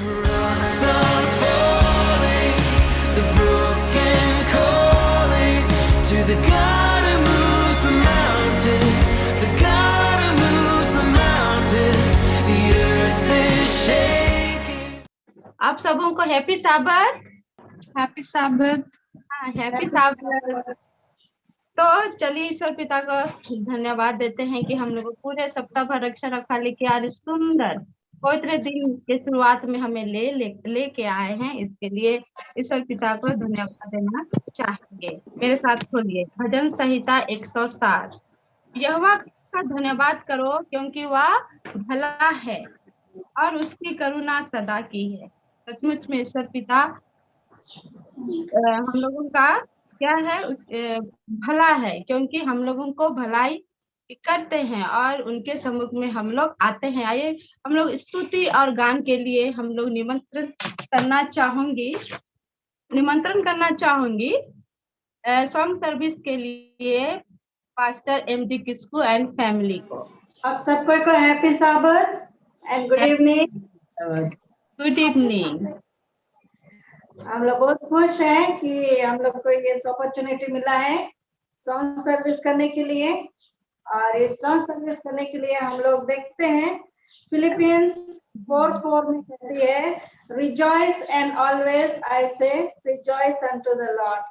Rocks are falling, the broken calling to the God who moves the mountains, the God who moves the mountains, the earth is shaking. आप सबों को happy साबत। Happy साबत। हाँ, happy साबत। तो चलिए ईश्वर पिता को धन्यवाद देते हैं कि हम लोग को पूरे सप्ताह भर रक्षा रखा, लेके आज सुंदर पवित्र दिन के शुरुआत में हमें लेके आए हैं। इसके लिए ईश्वर पिता को धन्यवाद देना चाहेंगे। मेरे साथ खोलिए भजन संहिता 160। यहोवा का धन्यवाद करो क्योंकि वह भला है और उसकी करुणा सदा की है। सचमुच में ईश्वर पिता हम लोगों का क्या है, भला है, क्योंकि हम लोगों को भलाई करते हैं और उनके सम्मुख में हम लोग आते हैं। आइए हम लोग स्तुति और गान के लिए हम लोग निमंत्रण करना चाहूंगी सॉन्ग सर्विस के लिए pastor MD Kisku and family को। आप सबको हैप्पी साबत and good evening. Good evening. हम लोग बहुत खुश हैं कि हम लोग को ये अपॉर्चुनिटी मिला है सॉन्ग सर्विस करने के लिए। और इस सॉन्ग सर्विस करने के लिए हम लोग देखते हैं फिलिपियंस 4:4 में कहती है, rejoice and always I say rejoice unto the Lord,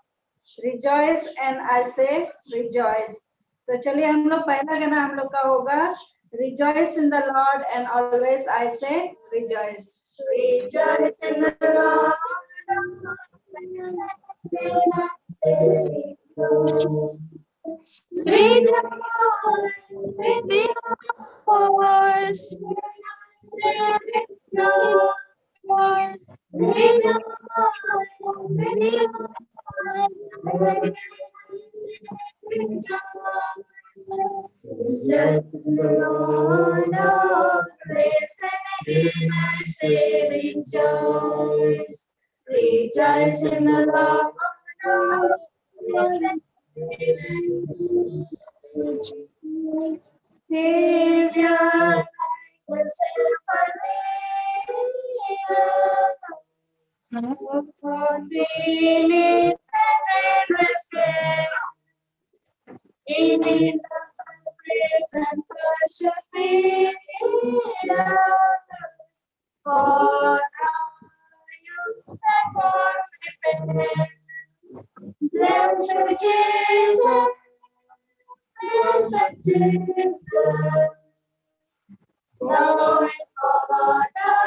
rejoice and I say rejoice. तो चलिए हम लोग पहला गाना हम लोग का होगा, rejoice in the Lord and always I say rejoice. Rejoice in the Lord, just the Lord of grace and again I say rejoice, rejoice in the Lord of grace and again I say rejoice. Savior, the for feeling and respect in the presence precious freedom, for you stand for repent. Blessed Jesus, blessed Jesus, now and forever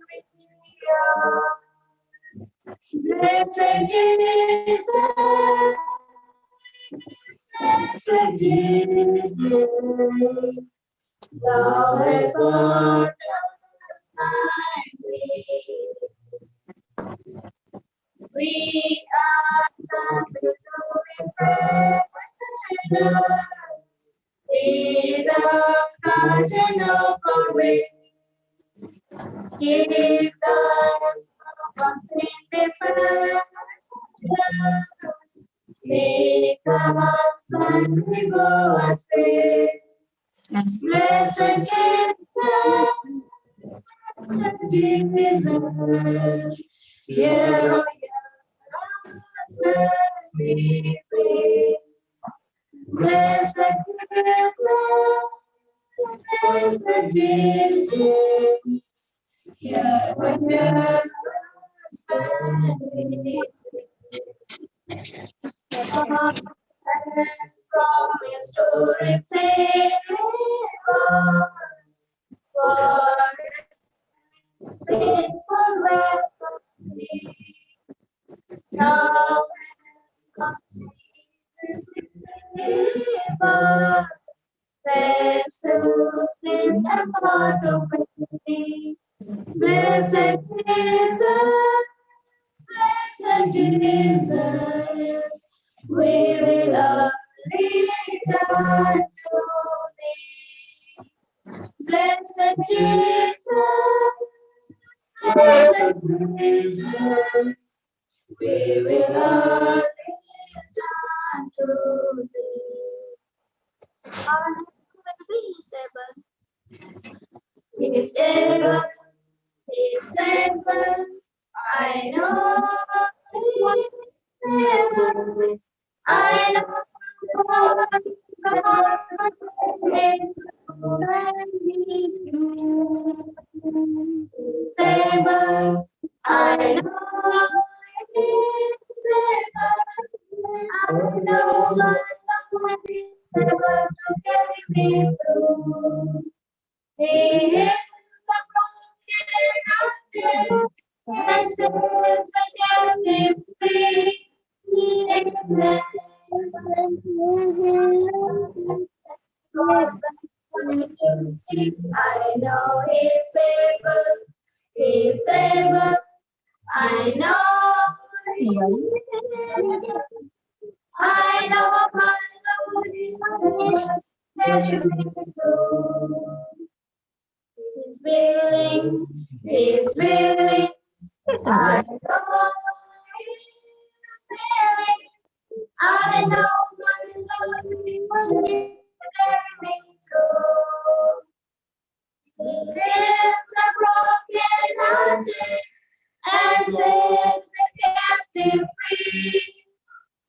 with you. Blessed Jesus, blessed Jesus, thou hast gone we are coming to repentance. Lead up, God, and operate. Give God from sin different. Seek us and we go astray. Blessed Jesus, hear us we pray. Blessed Jesus, hear us we pray. Promise to receive us for sinful way. Now has come us, rescue and part of me. Blessed Jesus, blessed Jesus, we will only turn to thee. Blessed Jesus, blessed Jesus, we will only turn to thee. Our Lord will be able. He is able, he able. I know He's able. I know God is able. I know He's able. I know God is able to carry me through. He is the broken and sets the captive free. Amen. Cause I'm to see, I know He's able. He's able. I know He's able. I know my Lord is able to do. He's willing, He's willing. I know He's willing. I know my Lord is willing to carry me through. He lifts the broken-hearted and sets the captive free.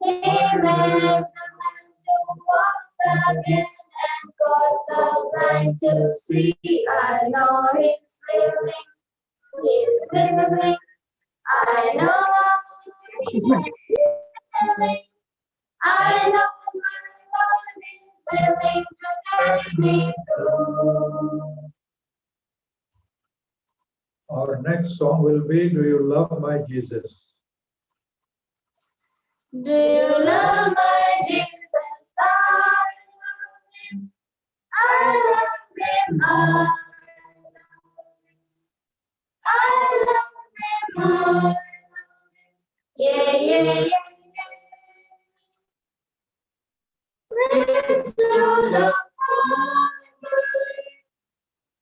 He makes the man to walk again and cause the blind to see. I know He's willing, He's willing. I know He's willing. I know my Lord is willing to carry me through. Our next song will be Do You Love My Jesus? Do you love my Jesus? I love Him. I love Him. Yeah, yeah, yeah. Praise to the Father,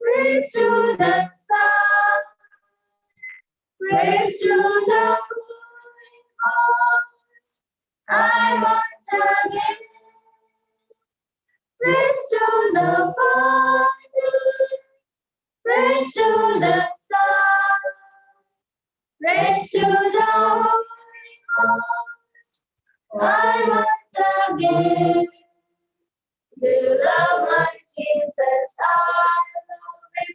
praise to the Son, praise to the Holy Ghost. I want again. Praise to the Father, praise to the Son, praise to the Holy Ghost. I want again. Do you love my Jesus? I love Him.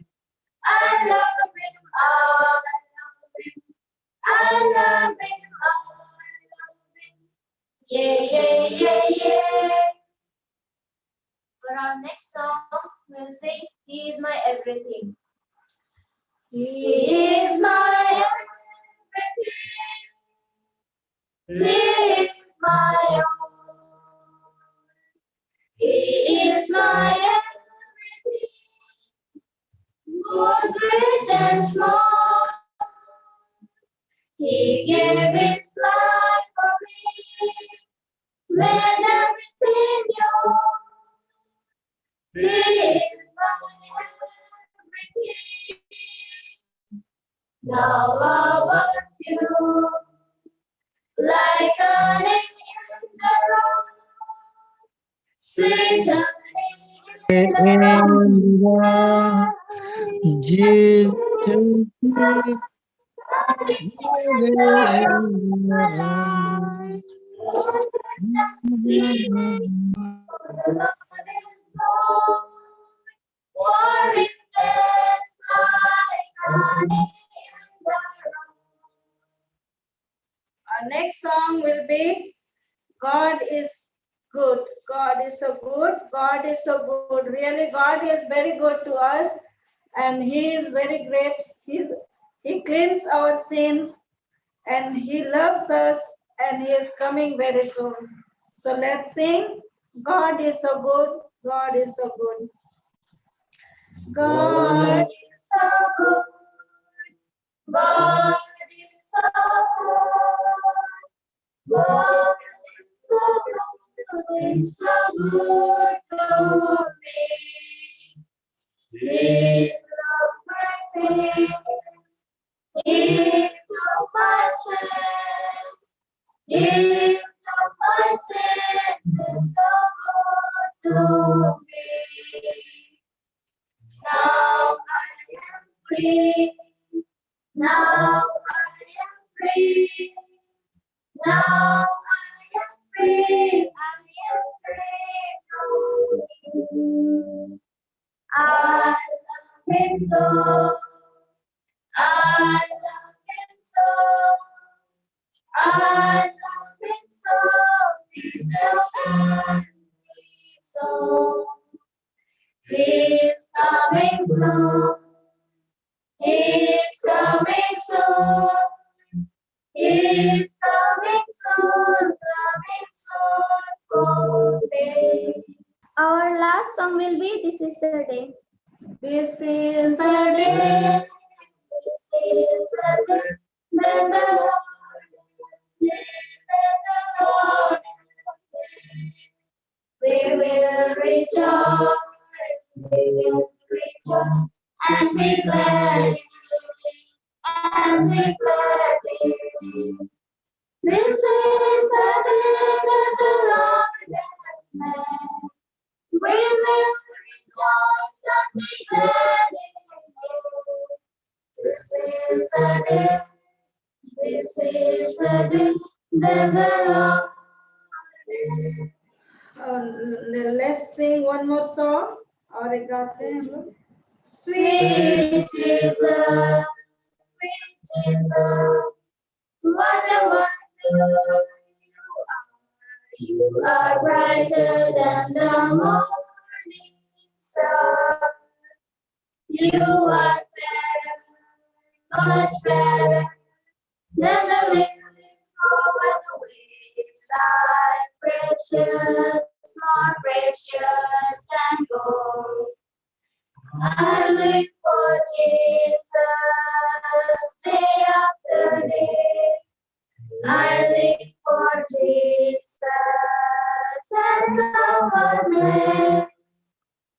I love Him. I love Him. I love Him. Yeah, yeah, yeah, yeah. For our next song, we'll sing He is my everything. He is my everything. He is my all. He is my everything. Both great and small. He gave His life for me. When everything yours. He is my everything. Now I want you like an angel in the road, sweet honey in the road. Our next song will be God is good. God is so good. God is so good. Really, God is very good to us, and He is very great. He cleans our sins, and He loves us, and He is coming very soon. So let's sing. God is so good. God is so good. God is so good. God is so good. God is so good to me. He took my sins. He took my sins. He took my sins. Is so good to me. Now I am free. Now I am free. Now I am free. I am free to you. I love him so. I love him so. I love him so. Jesus and me so. He's coming soon. He's coming soon. He's coming soon. Coming soon for me. Our last song will be This Is the Day. This is the day. This is the day that the Lord has made. That the Lord has made. We will rejoice. We will rejoice and be glad in it. And be glad in it. This is the day that the Lord has made. We will rejoice and be glad in it. This is the day. This is the day that the Lord made. Let's sing one more song. और एक गाते हैं हम लोग. Sweet Jesus, sweet Jesus, what a wonder you are brighter than the morning star. You are better, much better than the lilies over the wayside, precious, more precious than gold. I live for Jesus day after day. I live for Jesus and I was made.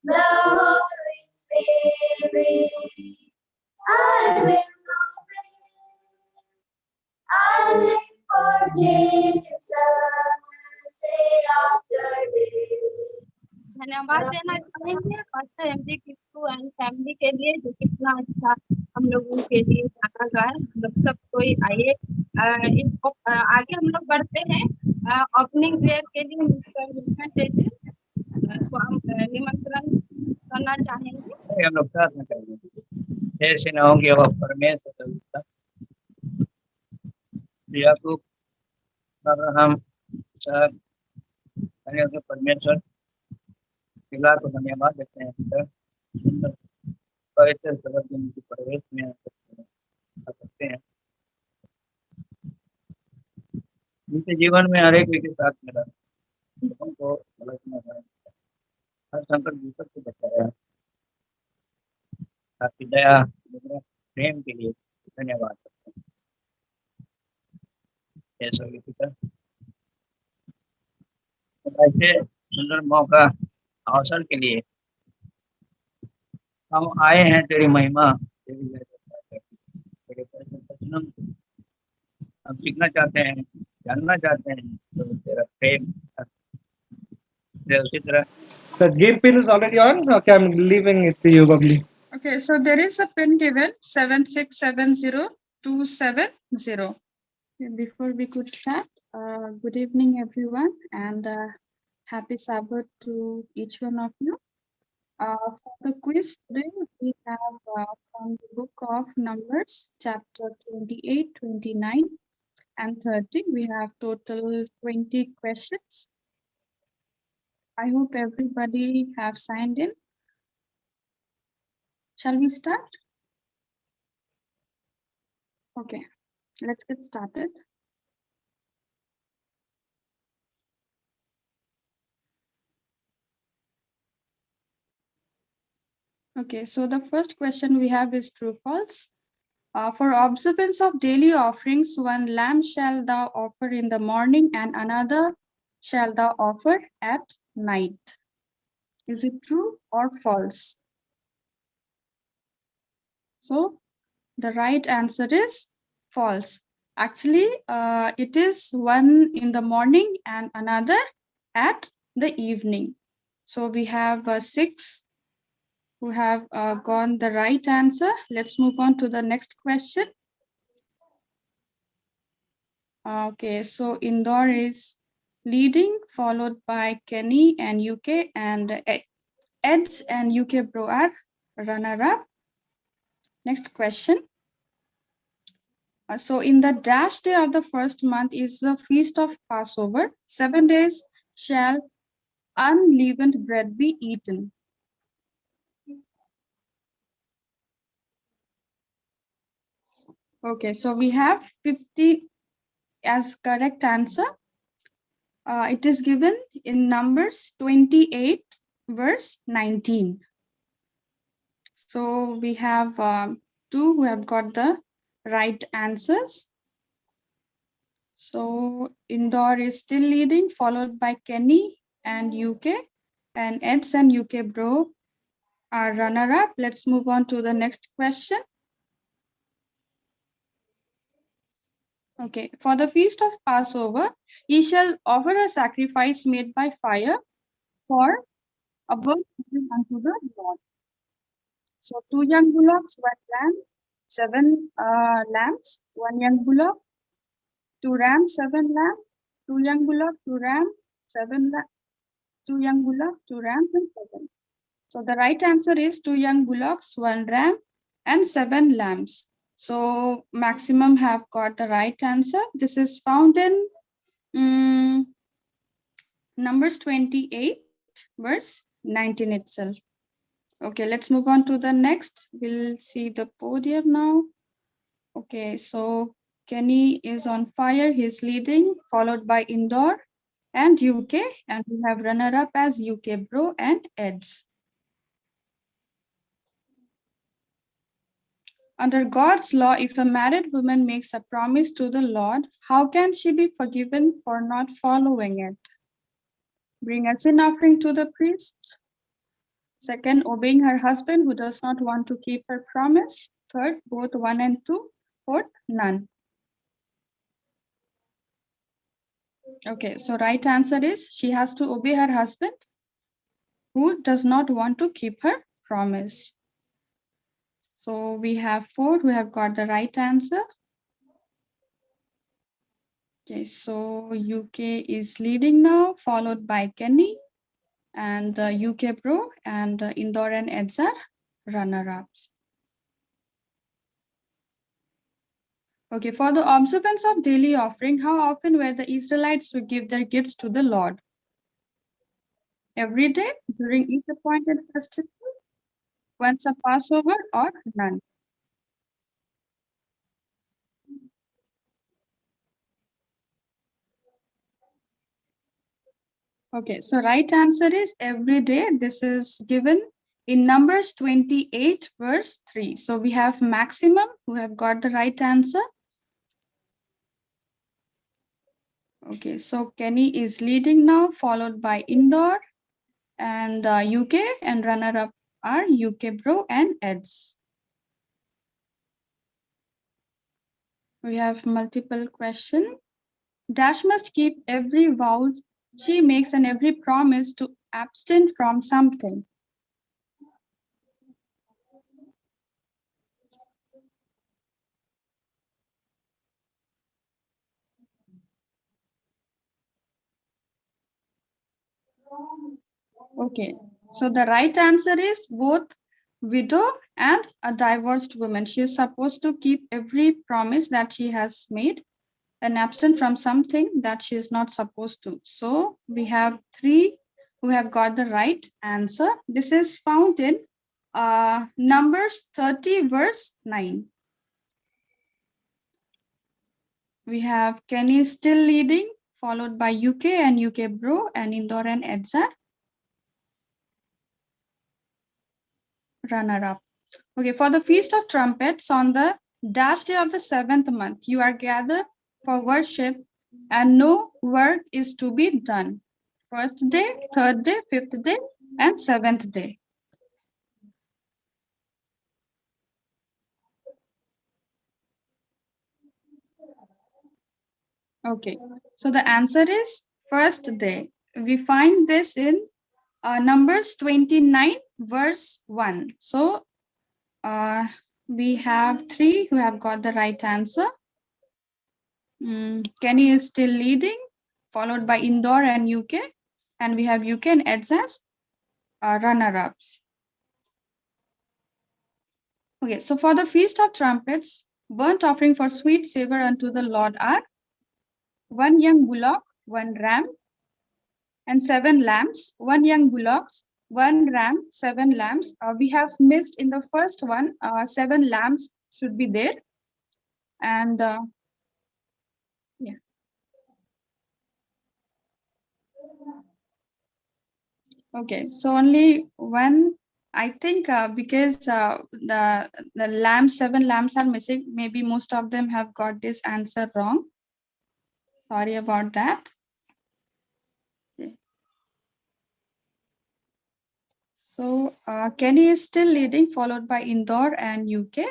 The Holy Spirit, I will obey. I live for Jesus day after day. धन्यवाद देना चाहेंगे pastor MG Kittu and family के लिए जो कितना अच्छा हम लोगों के लिए गाना गाए. हम लोग सब कोई आइए आगे हम लोग बढ़ते हैं. ओपनिंग प्रेयर के लिए मिस्टर विल्सन जैसे को हम निमंत्रण करना चाहेंगे. हम लोग प्रार्थना करेंगे. ऐसे न हो कि अब परमेश्वर याकूब अब्राहम सब परमेश्वर पिला को धन्यवाद देते हैं. सुंदर पवित्र शब्द के प्रवेश में आ सकते हैं. उनके जीवन में हर एक के साथ मिला उनको गलत न है. हर संकट विपद से बचाया. आपकी दया प्रेम के लिए धन्यवाद करते हैं. ऐसा पिता ऐसे सुंदर मौका अवसर के लिए हम आए हैं. तेरी महिमा तेरे वचन हम सीखना चाहते हैं, जानना चाहते हैं. तो तेरा प्रेम उसी तरह. The game pin is already on. Okay, I'm leaving it to you, Babli. Okay, so there is a pin given 7670270. Before we could start, good evening everyone and happy Sabbath to each one of you. For the quiz today, we have from the book of Numbers, chapter 28, 29, and 30. We have total 20 questions. I hope everybody have signed in. Shall we start? Okay, let's get started. Okay, so the first question we have is true false. For observance of daily offerings, one lamb shall thou offer in the morning and another shall thou offer at night. Is it true or false? So the right answer is false. Actually, it is one in the morning and another at the evening. So we have 6 who have gone the right answer. Let's move on to the next question. Okay, so Indore is leading, followed by Kenny and UK, and Eds and UK Bro are runner-up. Next question. So in the dash day of the first month is the feast of Passover. 7 days shall unleavened bread be eaten. Okay, so we have 50 as correct answer. It is given in Numbers 28 verse 19. So we have two who have got the right answers. So Indore is still leading, followed by Kenny and UK, and Eds and UK Bro are runner-up. Let's move on to the next question. Okay, for the feast of Passover, ye shall offer a sacrifice made by fire for a burnt offering unto the Lord. So 2 young bullocks, 1 lamb, 7 lambs, 1 young bullock, 2 rams, 7 lamb, 2 young bullock, 2 ram, 7 2 young bullock, 2 rams, and 7. So the right answer is 2 young bullocks, 1 ram, and 7 lambs. So maximum have got the right answer. This is found in Numbers 28, verse 19 itself. Okay, let's move on to the next. We'll see the podium now. Okay, so Kenny is on fire. He's leading, followed by Indore and UK. And we have runner-up as UK Bro and Eds. Under God's law, if a married woman makes a promise to the Lord, how can she be forgiven for not following it? Bring a sin offering to the priest. Second, obeying her husband who does not want to keep her promise. Third, both 1 and 2. Fourth, none. Okay, so right answer is she has to obey her husband who does not want to keep her promise. So we have 4 who have got the right answer. Okay, so UK is leading now, followed by Kenny and UK Pro, and Indore and Eds are runner-ups. Okay, for the observance of daily offering, how often were the Israelites to give their gifts to the Lord? Every day, during each appointed festival, once a Passover, or none? Okay, so right answer is every day. This is given in Numbers 28, verse 3. So we have maximum who have got the right answer. Okay, so Kenny is leading now, followed by Indore and UK, and runner-up are UK Bro and Eds. We have multiple question. Dash must keep every vow she makes and every promise to abstain from something. Okay, so the right answer is both widow and a divorced woman. She is supposed to keep every promise that she has made and abstain from something that she is not supposed to. So we have 3 who have got the right answer. This is found in Numbers 30, verse 9. We have Kenny still leading, followed by UK and UK Bro, and Indore and Eds are runner-up. Okay, for the Feast of Trumpets on the dash day of the 7th month, you are gathered for worship and no work is to be done. 1st day, 3rd day, 5th day, and 7th day. Okay, so the answer is 1st day. We find this in Numbers 29, verse 1. So we have 3 who have got the right answer. Kenny is still leading, followed by Indore and UK. And we have UK and Eds as runner-ups. Okay, so for the Feast of Trumpets, burnt offering for sweet savor unto the Lord are 1 young bullock, 1 ram, and 7 lambs. 1 young bullock, 1 ram, 7 lambs. We have missed in the first one, 7 lambs should be there. And yeah. Okay, so only one, I think, because the lambs, 7 lambs are missing. Maybe most of them have got this answer wrong. Sorry about that. Okay. So Kenny is still leading, followed by Indore and UK.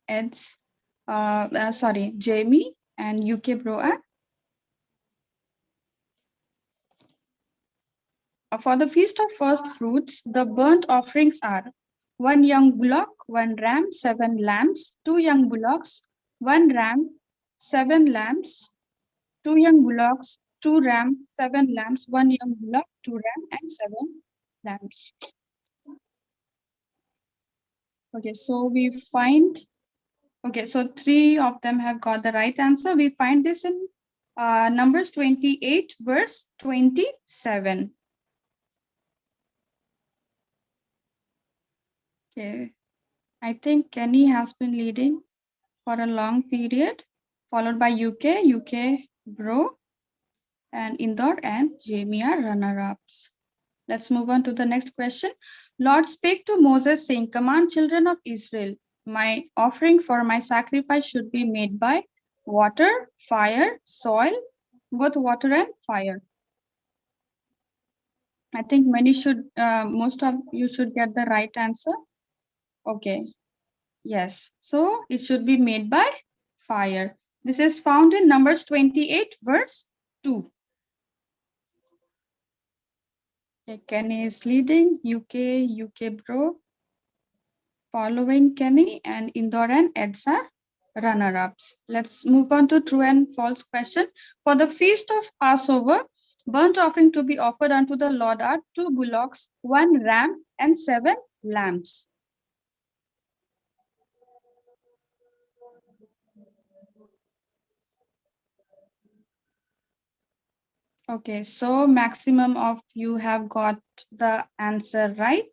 Eds, sorry, Jamie and UK Bro. For the Feast of First Fruits, the burnt offerings are 1 young bullock, 1 ram, 7 lambs, 2 young bullocks, 1 ram, 7 lambs, 2 young bullocks, 2 ram, 7 lambs, 1 young bullock, 2 ram, and 7 lambs. Okay, so we find, okay, so 3 of them have got the right answer. We find this in Numbers 28, verse 27. Okay, I think Kenny has been leading for a long period, followed by UK Bro, and Indore and Jamie are runner-ups. Let's move on to the next question. Lord spake to Moses, saying, command children of Israel, my offering for my sacrifice should be made by water, fire, soil, both water and fire. I think many should, most of you should get the right answer. Okay. Yes, so it should be made by fire. This is found in Numbers 28, verse 2. Okay, Kenny is leading, UK Bro, following Kenny, and Indore and Eds are runner-ups. Let's move on to true and false question. For the Feast of Passover, burnt offering to be offered unto the Lord are 2 bullocks, 1 ram, and 7 lambs. Okay, so maximum of you have got the answer right.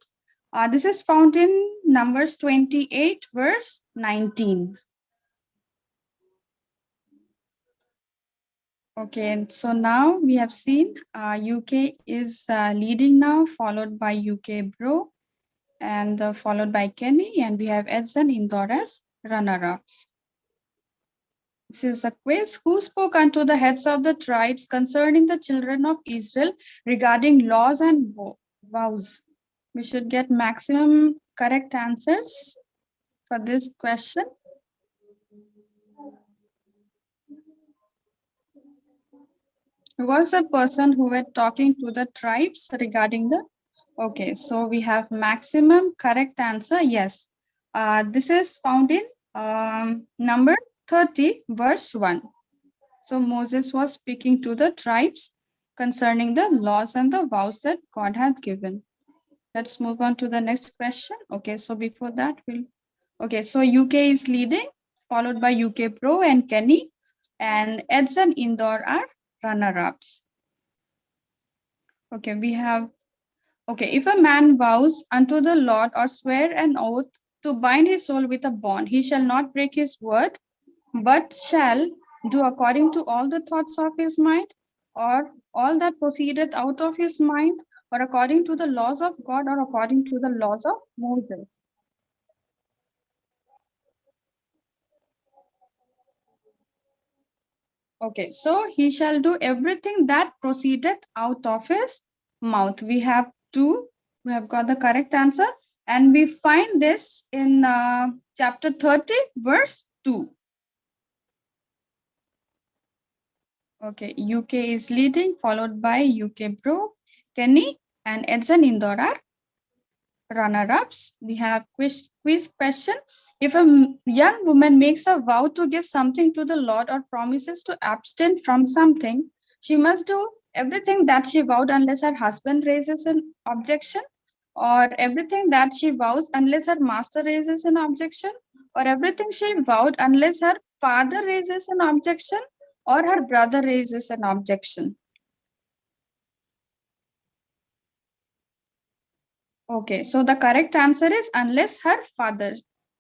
This is found in Numbers 28, verse 19. Okay, and so now we have seen UK is leading now, followed by UK Bro, and followed by Kenny, and we have Edson Indore as runner-ups. This is a quiz. Who spoke unto the heads of the tribes concerning the children of Israel regarding laws and vows? We should get maximum correct answers for this question. Who was the person who were talking to the tribes regarding the... Okay, so we have maximum correct answer. Yes, this is found in number 30, verse 1. So Moses was speaking to the tribes concerning the laws and the vows that God had given. Let's move on to the next question. Okay, so before that, okay, so UK is leading, followed by UK Pro and Kenny, and Eds and Indore are runner-ups. Okay, we have, okay, if a man vows unto the Lord or swear an oath to bind his soul with a bond, he shall not break his word, but shall do according to all the thoughts of his mind, or all that proceedeth out of his mind, or according to the laws of God, or according to the laws of Moses. Okay, so he shall do everything that proceedeth out of his mouth. We have got the correct answer, and we find this in chapter 30, verse 2. Okay, UK is leading, followed by UK Bro, Kenny, and Edson Indore are runner-ups. We have quiz question. If a young woman makes a vow to give something to the Lord or promises to abstain from something, she must do everything that she vowed unless her husband raises an objection, or everything that she vows unless her master raises an objection, or everything she vowed unless her father raises an objection or her brother raises an objection. Okay, so the correct answer is unless her father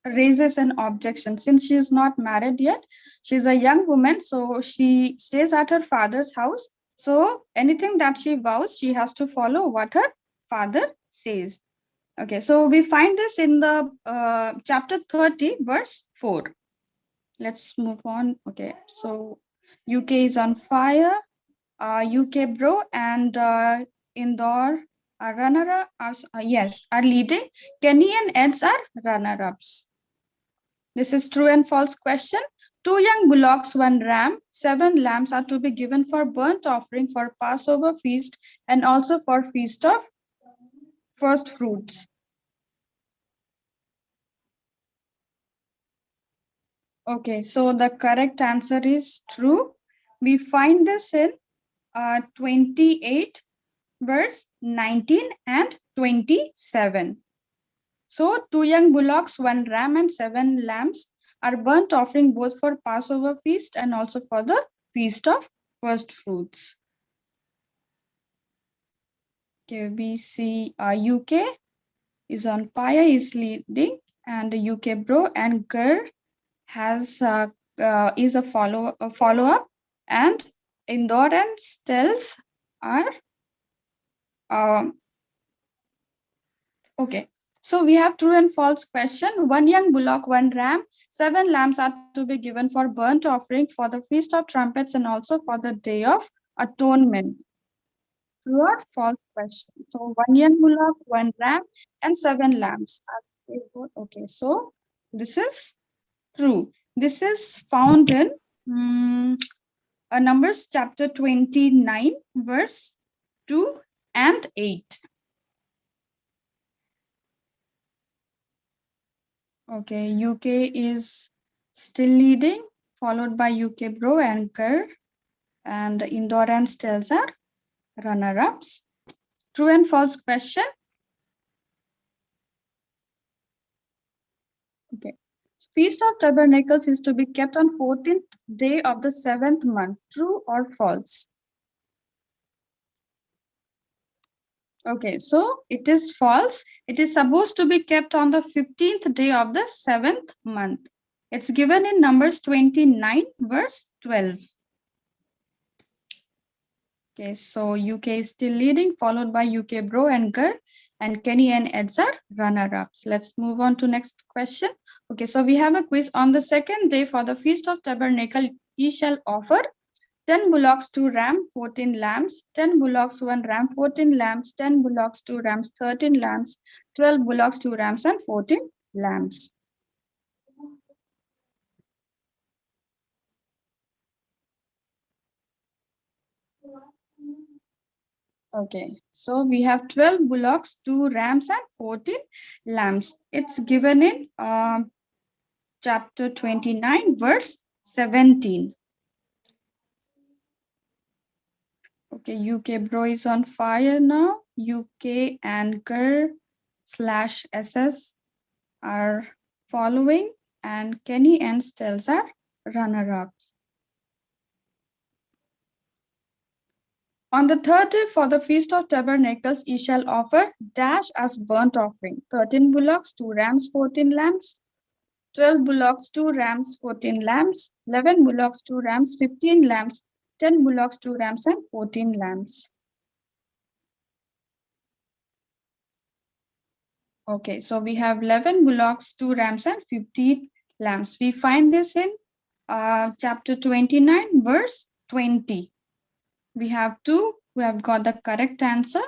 raises an objection. Since she is not married yet, she's a young woman, so she stays at her father's house. So anything that she vows, she has to follow what her father says. Okay, so we find this in the chapter 30, verse 4. Let's move on. Okay, so UK is on fire. UK Bro and Indore are runner yes, are leading. Kenny and Eds are runner-ups. This is true and false question. 2 young bullocks, 1 ram, 7 lambs are to be given for burnt offering for Passover feast and also for feast of first fruits. Okay, so the correct answer is true. We find this in 28, verse 19 and 27. So 2 young bullocks, 1 ram and 7 lambs are burnt offering both for Passover feast and also for the feast of first fruits. Okay, we see UK is on fire, is leading, and UK Bro and Girl has is a follow up, and Indore and Stealth are okay. So we have true and false question. 1 young bullock, 1 ram, 7 lambs are to be given for burnt offering for the Feast of Trumpets and also for the Day of Atonement. True or false question? So 1 young bullock, 1 ram, and 7 lambs. Okay, so this is true. This is found in Numbers chapter 29, verse 2 and 8. Okay, UK is still leading, followed by UK Bro and Girl, and Indore and Stelz are runner-ups. True and false question. Okay. Feast of Tabernacles is to be kept on 14th day of the 7th month. True or false? Okay, so it is false. It is supposed to be kept on the 15th day of the 7th month. It's given in Numbers 29, verse 12. Okay, so UK is still leading, followed by UK Bro and Girl, and Kenny and Eds are runner-ups. Let's move on to next question. Okay, so we have a quiz. On the 2nd day for the Feast of Tabernacle, ye shall offer 10 bullocks, 2 ram, 14 lambs, 10 bullocks, 1 ram, 14 lambs, 10 bullocks, 2 rams, 13 lambs, 12 bullocks, 2 rams, and 14 lambs. Okay, so we have 12 bullocks, 2 rams, and 14 lambs. It's given in chapter 29, verse 17. Okay, UK Bro is on fire now. UK and Girl / SS are following, and Kenny and Stelz are runner-ups. On the 3rd day for the Feast of Tabernacles, ye shall offer dash as burnt offering 13 bullocks, 2 rams, 14 lambs, 12 bullocks, 2 rams, 14 lambs, 11 bullocks, 2 rams, 15 lambs, 10 bullocks, 2 rams, and 14 lambs. Okay, so we have 11 bullocks, 2 rams, and 15 lambs. We find this in chapter 29, verse 20. We have 2 who have got the correct answer.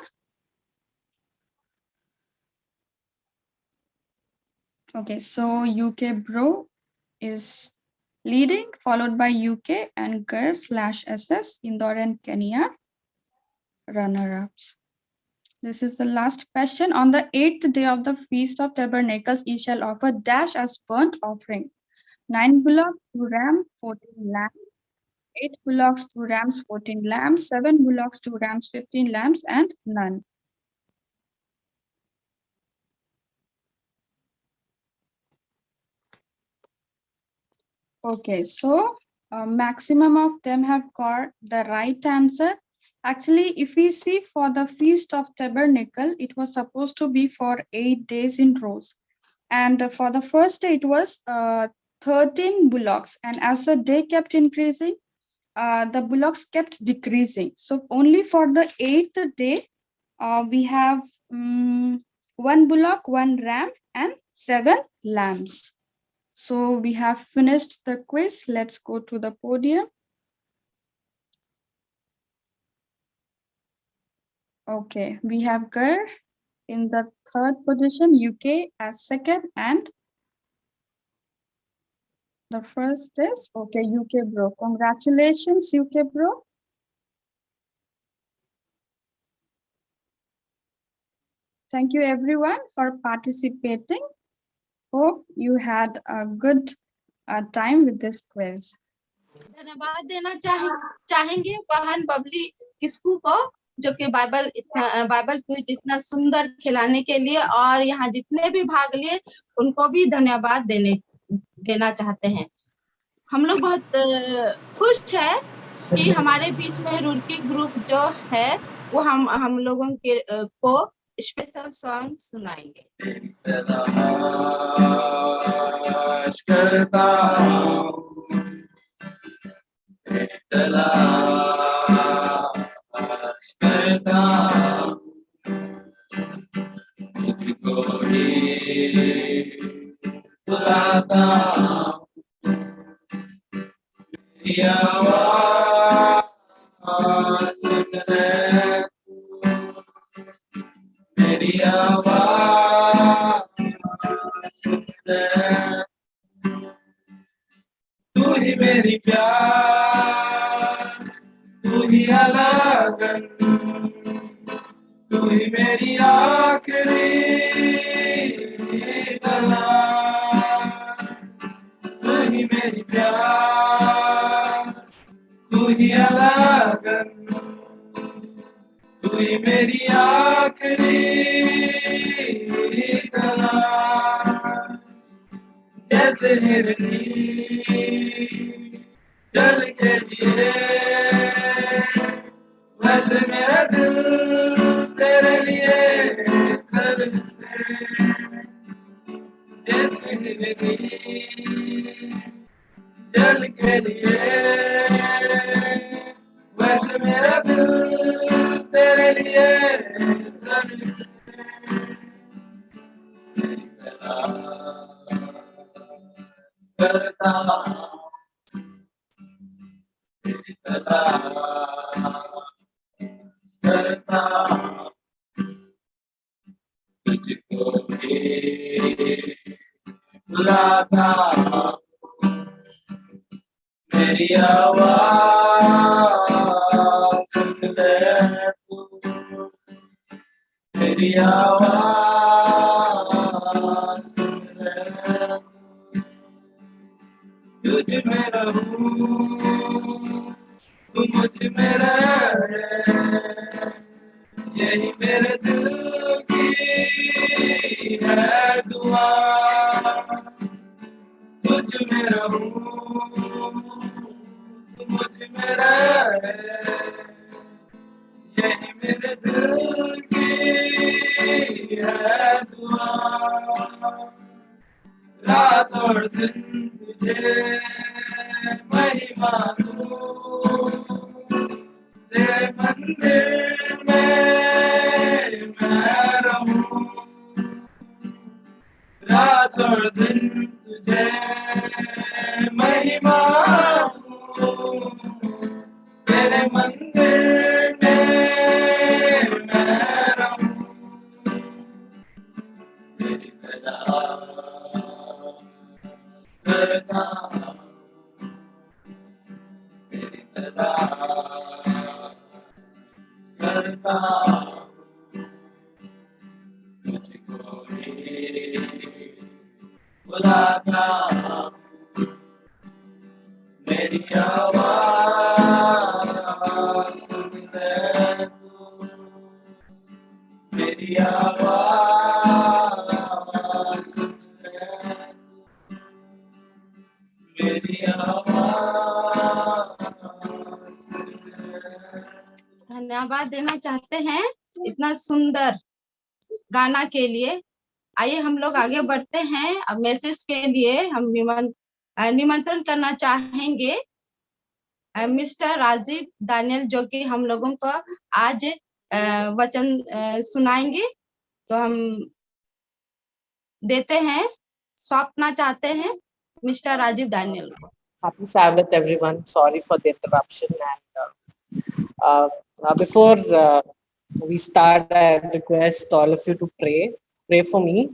Okay, so UK Bro is leading, followed by UK and Girl / SS, Indore and Kenya runner-ups. This is the last question. On the 8th day of the Feast of Tabernacles, ye shall offer dash as burnt offering 9 bullocks, 2 rams, 14 lambs, 8 bullocks, 2 rams, 14 lambs, 7 bullocks, 2 rams, 15 lambs, and none. Okay, so maximum of them have got the right answer. Actually, if we see for the Feast of Tabernacle, it was supposed to be for 8 days in rows. And for the first day, it was 13 bullocks. And as the day kept increasing, the bullocks kept decreasing. So only for the 8th day, we have 1 bullock, 1 ram, and 7 lambs. So we have finished the quiz. Let's go to the podium. Okay, we have Gur in the 3rd position, UK as 2nd, and the first is, okay, UK bro. Congratulations, UK bro. Thank you everyone for participating. Hope you had a good time with this quiz. धन्यवाद देना चाहेंगे बहन बबली किस्कू को, जो कि Bible quiz इतना सुंदर खिलाने के लिए, और यहाँ जितने भी भाग लिए उनको भी धन्यवाद देना चाहते हैं। हम लोग बहुत खुश है कि हमारे बीच में रुड़की ग्रुप जो है वो हम लोगों के को स्पेशल सॉन्ग सुनाएंगे। तलाश करता हूँ, तलाश करता हूँ, तुझको ही बुलाता हूँ, मेरी आवाज़ सुन ले तू, मेरी आवाज़ सुन ले, तू ही मेरी प्यार, तू ही अलगन, तू ही मेरी आखिरी तलाश, तू ही मेरी प्यार, तू ही अलगन, तू ही मेरी आखिरी तलाश। जैसे हिरनी जल के लिए, वैसे मेरा दिल तेरे लिए तरसे। जैसे हिरनी जल के लिए, वैसे मेरा दिल तेरे लिए तरसे। करता तेरी तलाश करता तुझको भी बुलाता, मेरी आवाज़ सुन ले तू, मेरी आवाज़ सुन ले, तुझ में रहूं, तू मुझ में रहे, यही मेरे दिल की है दुआ। तुझ में रहूं, तू मुझ में रहे, यही मेरे दिल की है दुआ। रात और दिन तुझे महिमा दूं, तेरे मंदिर में मैं रहूं। रात और दिन तुझे महिमा दूं, तेरे मंदिर में मैं रहूं। तेरी तलाश करता हूँ, तेरी तलाश करता हूँ, मेरी आवाज सुन ले तू, मेरी आवाज सुन ले तू, मेरी आवाज सुन ले। धन्यवाद देना चाहते हैं इतना सुंदर गाना के लिए। आइए हम लोग आगे बढ़ते हैं। अब मैसेज के लिए हम निमंत्रण करना चाहेंगे मिस्टर राजीव दानियल, जो कि हम लोगों को आज वचन सुनाएंगे। तो हम देते हैं, सौंपना चाहते हैं मिस्टर राजीव दानियल को। Happy Sabbath, everyone. Sorry for the interruption. And before we start, I request all of you to pray for me,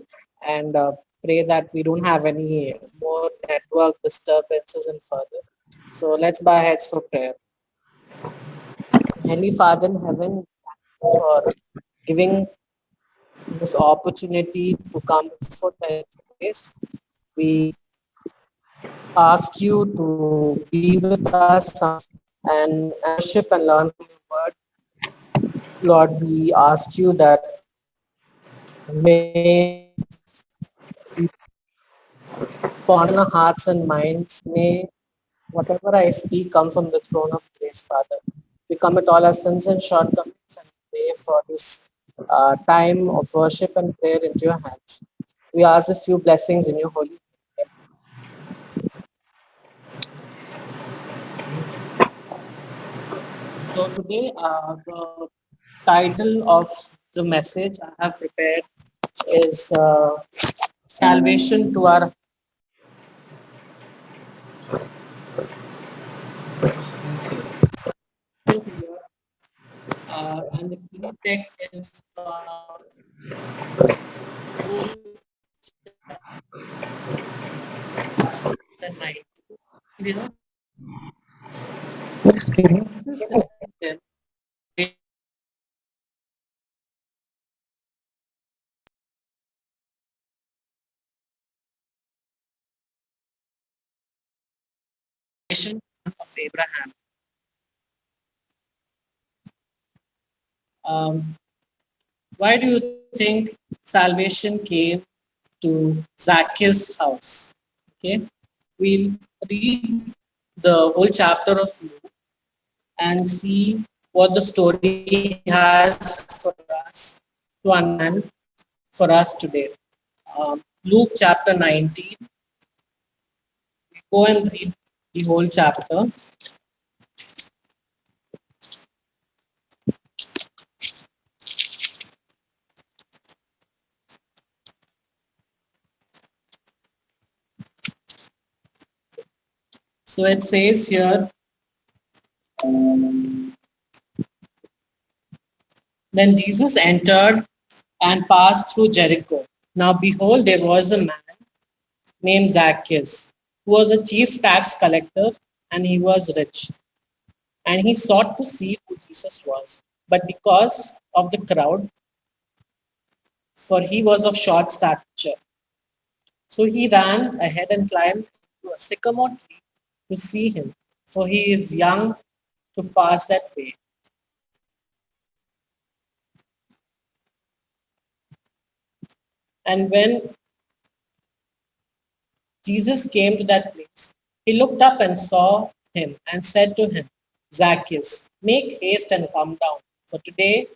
and pray that we don't have any more network disturbances and further. So let's bow our heads for prayer. Heavenly Father in heaven, thank you for giving this opportunity to come before the place. We ask you to be with us and worship and learn from your word. Lord, we ask you that may we ponder our hearts and minds. May whatever I speak come from the throne of grace, Father. We commit all our sins and shortcomings and pray for this time of worship and prayer into your hands. We ask this few blessings in your holy name. So today, the title of the message I have prepared is Salvation to our. And the key text is of Abraham. Why do you think salvation came to Zacchaeus' house? Okay, we'll read the whole chapter of Luke and see what the story has for us to understand for us today. Luke chapter 19. We go and read the whole chapter. So it says here, then Jesus entered and passed through Jericho. Now behold, there was a man named Zacchaeus, who was a chief tax collector, and he was rich. And he sought to see who Jesus was. But because of the crowd, for he was of short stature, so he ran ahead and climbed to a sycamore tree to see him, for he is young to pass that way. And when Jesus came to that place, he looked up and saw him and said to him, Zacchaeus, make haste and come down, for today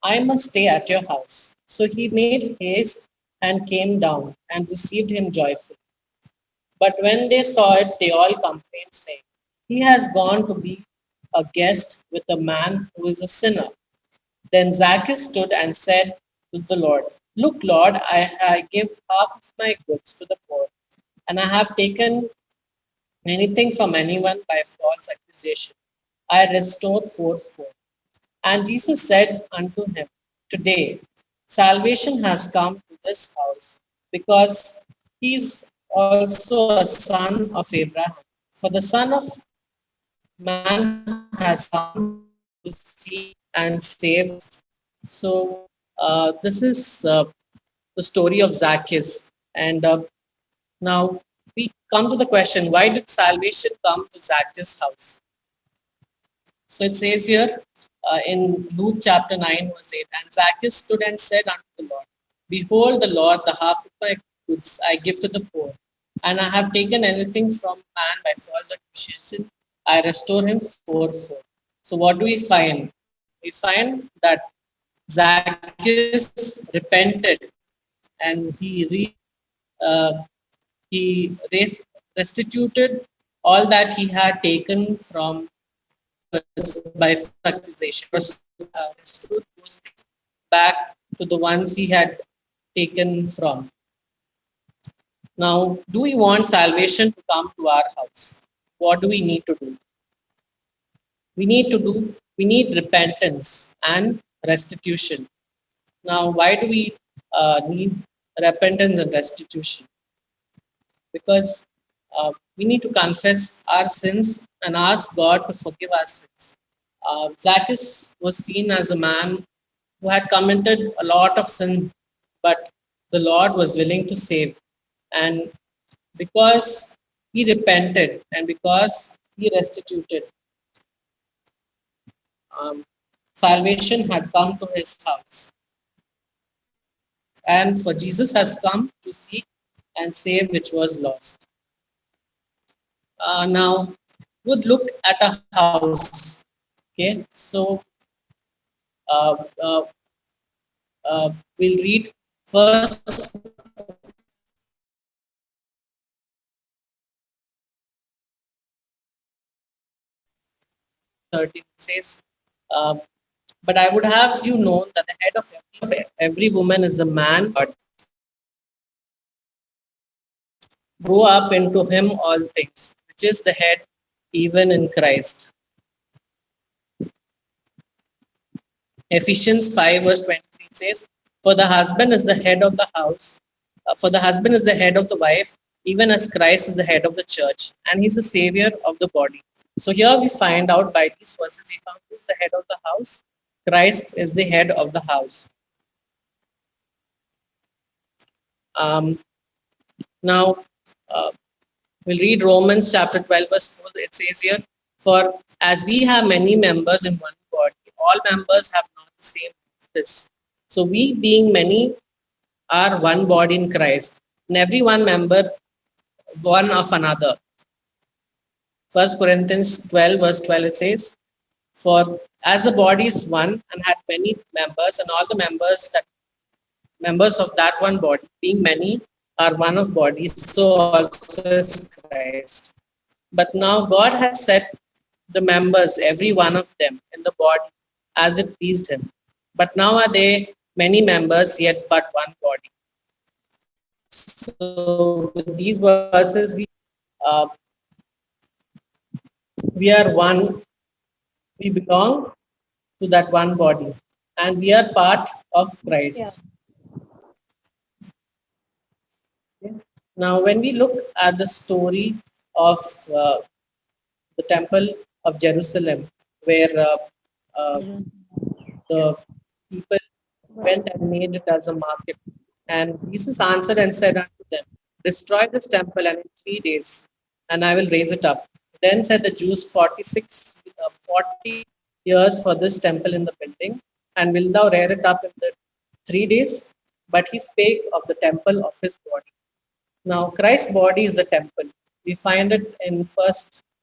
I must stay at your house. So he made haste and came down and received him joyfully. But when they saw it, they all complained, saying, he has gone to be a guest with a man who is a sinner. Then Zacchaeus stood and said to the Lord, look, Lord, I give half of my goods to the poor, and I have taken anything from anyone by false accusation, I restore fourfold. And Jesus said unto him, today salvation has come to this house, because he is also a son of Abraham. For the Son of Man has come to seek and save. So this is the story of Zacchaeus. And now we come to the question, why did salvation come to Zacchaeus' house? So it says here in Luke chapter 9, verse 8, and Zacchaeus stood and said unto the Lord, Behold, the Lord, the half of my goods I give to the poor, and I have taken anything from man by false accusation, I restore him fourfold. So what do we find? We find that Zacchaeus repented and he restituted all that he had taken from by accusation, restored those things back to the ones he had taken from. Now, do we want salvation to come to our house? What do we need to do? We need repentance and restitution. Now, why do we need repentance and restitution? Because we need to confess our sins and ask God to forgive our sins. Zacchaeus was seen as a man who had committed a lot of sin, but the Lord was willing to save. And because he repented and because he restituted, salvation had come to his house. And for Jesus has come to seek and save which was lost. Now, would look at a house. Okay, so we'll read first. It says, but I would have you know that the head of every woman is a man, but grow up into him all things, which is the head, even in Christ. Ephesians 5 verse 23 says, for the husband is the head of the house, for the husband is the head of the wife, even as Christ is the head of the church, and he's the savior of the body. So here we find out by these verses, we found who's the head of the house. Christ is the head of the house. Now, we'll read Romans chapter 12 verse 4. It says here, for as we have many members in one body, all members have not the same office. So we being many are one body in Christ, and every one member one of another. 1 Corinthians 12 verse 12 it says, for as the body is one and had many members, and all the members of that one body, being many, are one of bodies, so also is Christ. But now God has set the members, every one of them, in the body as it pleased him. But now are they many members, yet but one body. So with these verses, we are one, we belong to that one body, and we are part of Christ. Yeah. Okay. Now, when we look at the story of the temple of Jerusalem, where the people went and made it as a market, and Jesus answered and said unto them, destroy this temple, and in 3 days, and I will raise it up. Then said the Jews, 40 years for this temple in the building, and will thou rear it up in the 3 days? But he spake of the temple of his body. Now, Christ's body is the temple. We find it in 1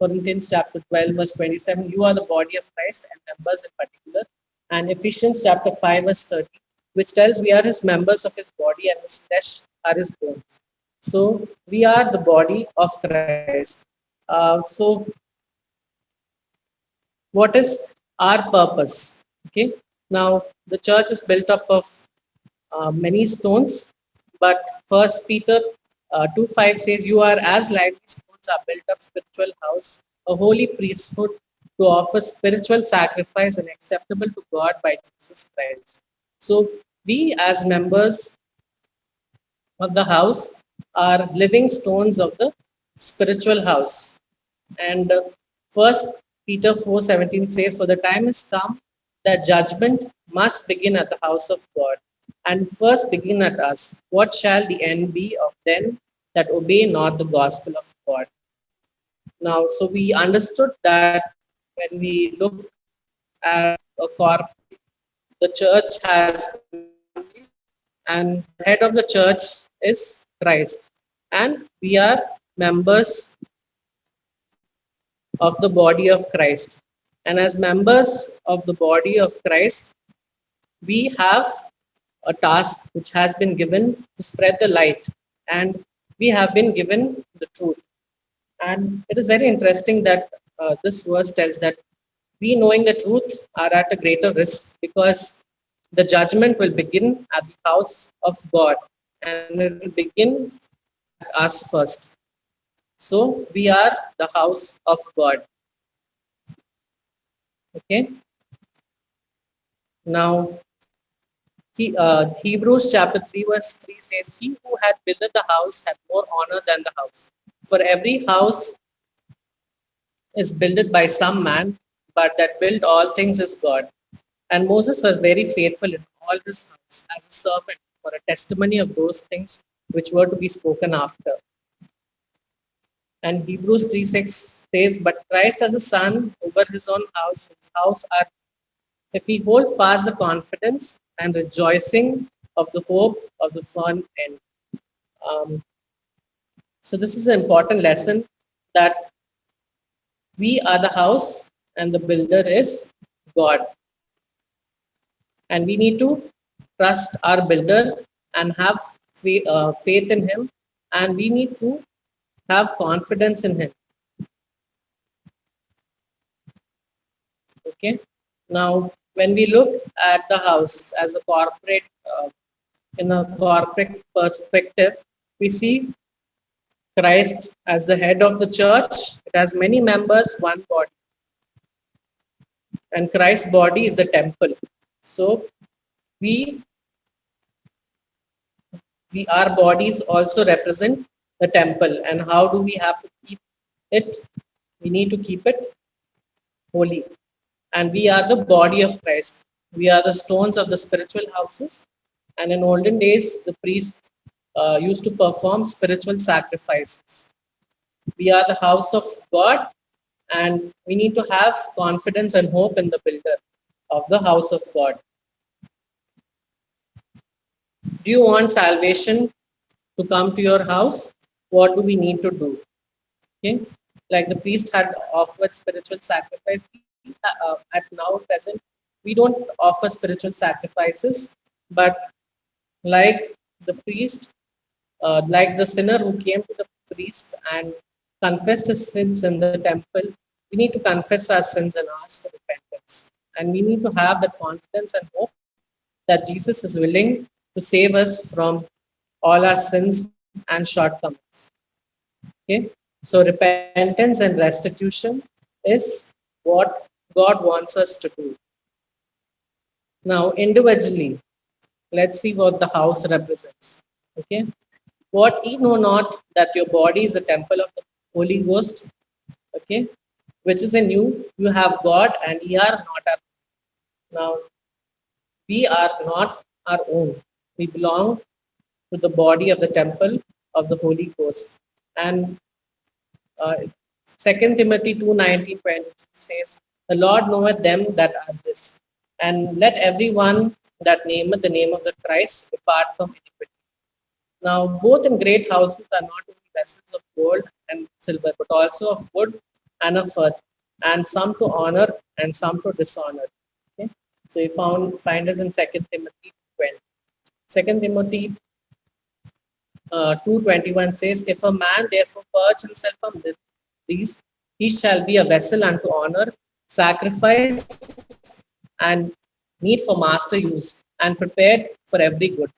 Corinthians chapter 12, verse 27. You are the body of Christ, and members in particular. And Ephesians chapter 5, verse 30, which tells we are his members of his body, and his flesh are his bones. So, we are the body of Christ. So, what is our purpose? Okay. Now, the church is built up of many stones, but First Peter 2:5 says, you are as lively stones are built up spiritual house, a holy priesthood to offer spiritual sacrifice and acceptable to God by Jesus Christ. So we as members of the house are living stones of the spiritual house. And First Peter 4:17 says, for the time is come that judgment must begin at the house of God, and first begin at us. What shall the end be of them that obey not the gospel of God. Now, so we understood that when we look at a corp, the church has, and the head of the church is Christ, and we are members of the body of Christ. And as members of the body of Christ, we have a task which has been given to spread the light, and we have been given the truth. And it is very interesting that this verse tells that we, knowing the truth, are at a greater risk, because the judgment will begin at the house of God, and it will begin at us first. So we are the house of God. Okay. Now, Hebrews chapter 3 verse 3 says, "He who had builded the house had more honor than the house. For every house is builded by some man, but that built all things is God. And Moses was very faithful in all his house as a servant for a testimony of those things which were to be spoken after." And Hebrews 3:6 says, "But Christ as a son over his own house, whose house are, if we hold fast the confidence and rejoicing of the hope of the firm end." So this is an important lesson, that we are the house and the builder is God. And we need to trust our builder and have faith in him, and we need to have confidence in him. Okay. Now, when we look at the house as a corporate, in a corporate perspective, we see Christ as the head of the church. It has many members, one body. And Christ's body is the temple. So our bodies also represent the temple. And how do we have to keep it? We need to keep it holy. And we are the body of Christ. We are the stones of the spiritual houses. And in olden days, the priest used to perform spiritual sacrifices. We are the house of God, and we need to have confidence and hope in the builder of the house of God. Do you want salvation to come to your house? What do we need to do? Okay, like the priest had offered spiritual sacrifice. At now present, we don't offer spiritual sacrifices, but like the priest, like the sinner who came to the priest and confessed his sins in the temple, we need to confess our sins and ask for repentance. And we need to have that confidence and hope that Jesus is willing to save us from all our sins and shortcomings. Okay, so repentance and restitution is what God wants us to do. Now, individually, let's see what the house represents. Okay, what ye know not that your body is the temple of the Holy Ghost, okay, which is in you. You have God, and ye are not our own. Now, we are not our own. We belong to the body of the temple of the Holy Ghost. And 2 Timothy 2:19-20 says, "The Lord knoweth them that are this, and let everyone that nameth the name of the Christ depart from iniquity." Now, both in great houses are not only vessels of gold and silver, but also of wood and of earth, and some to honor and some to dishonor. Okay? So you find it in 2 Timothy 20. 2 Timothy 2:21 says, "If a man therefore purge himself from these, he shall be a vessel unto honor, sacrifice, and meet for master use, and prepared for every good."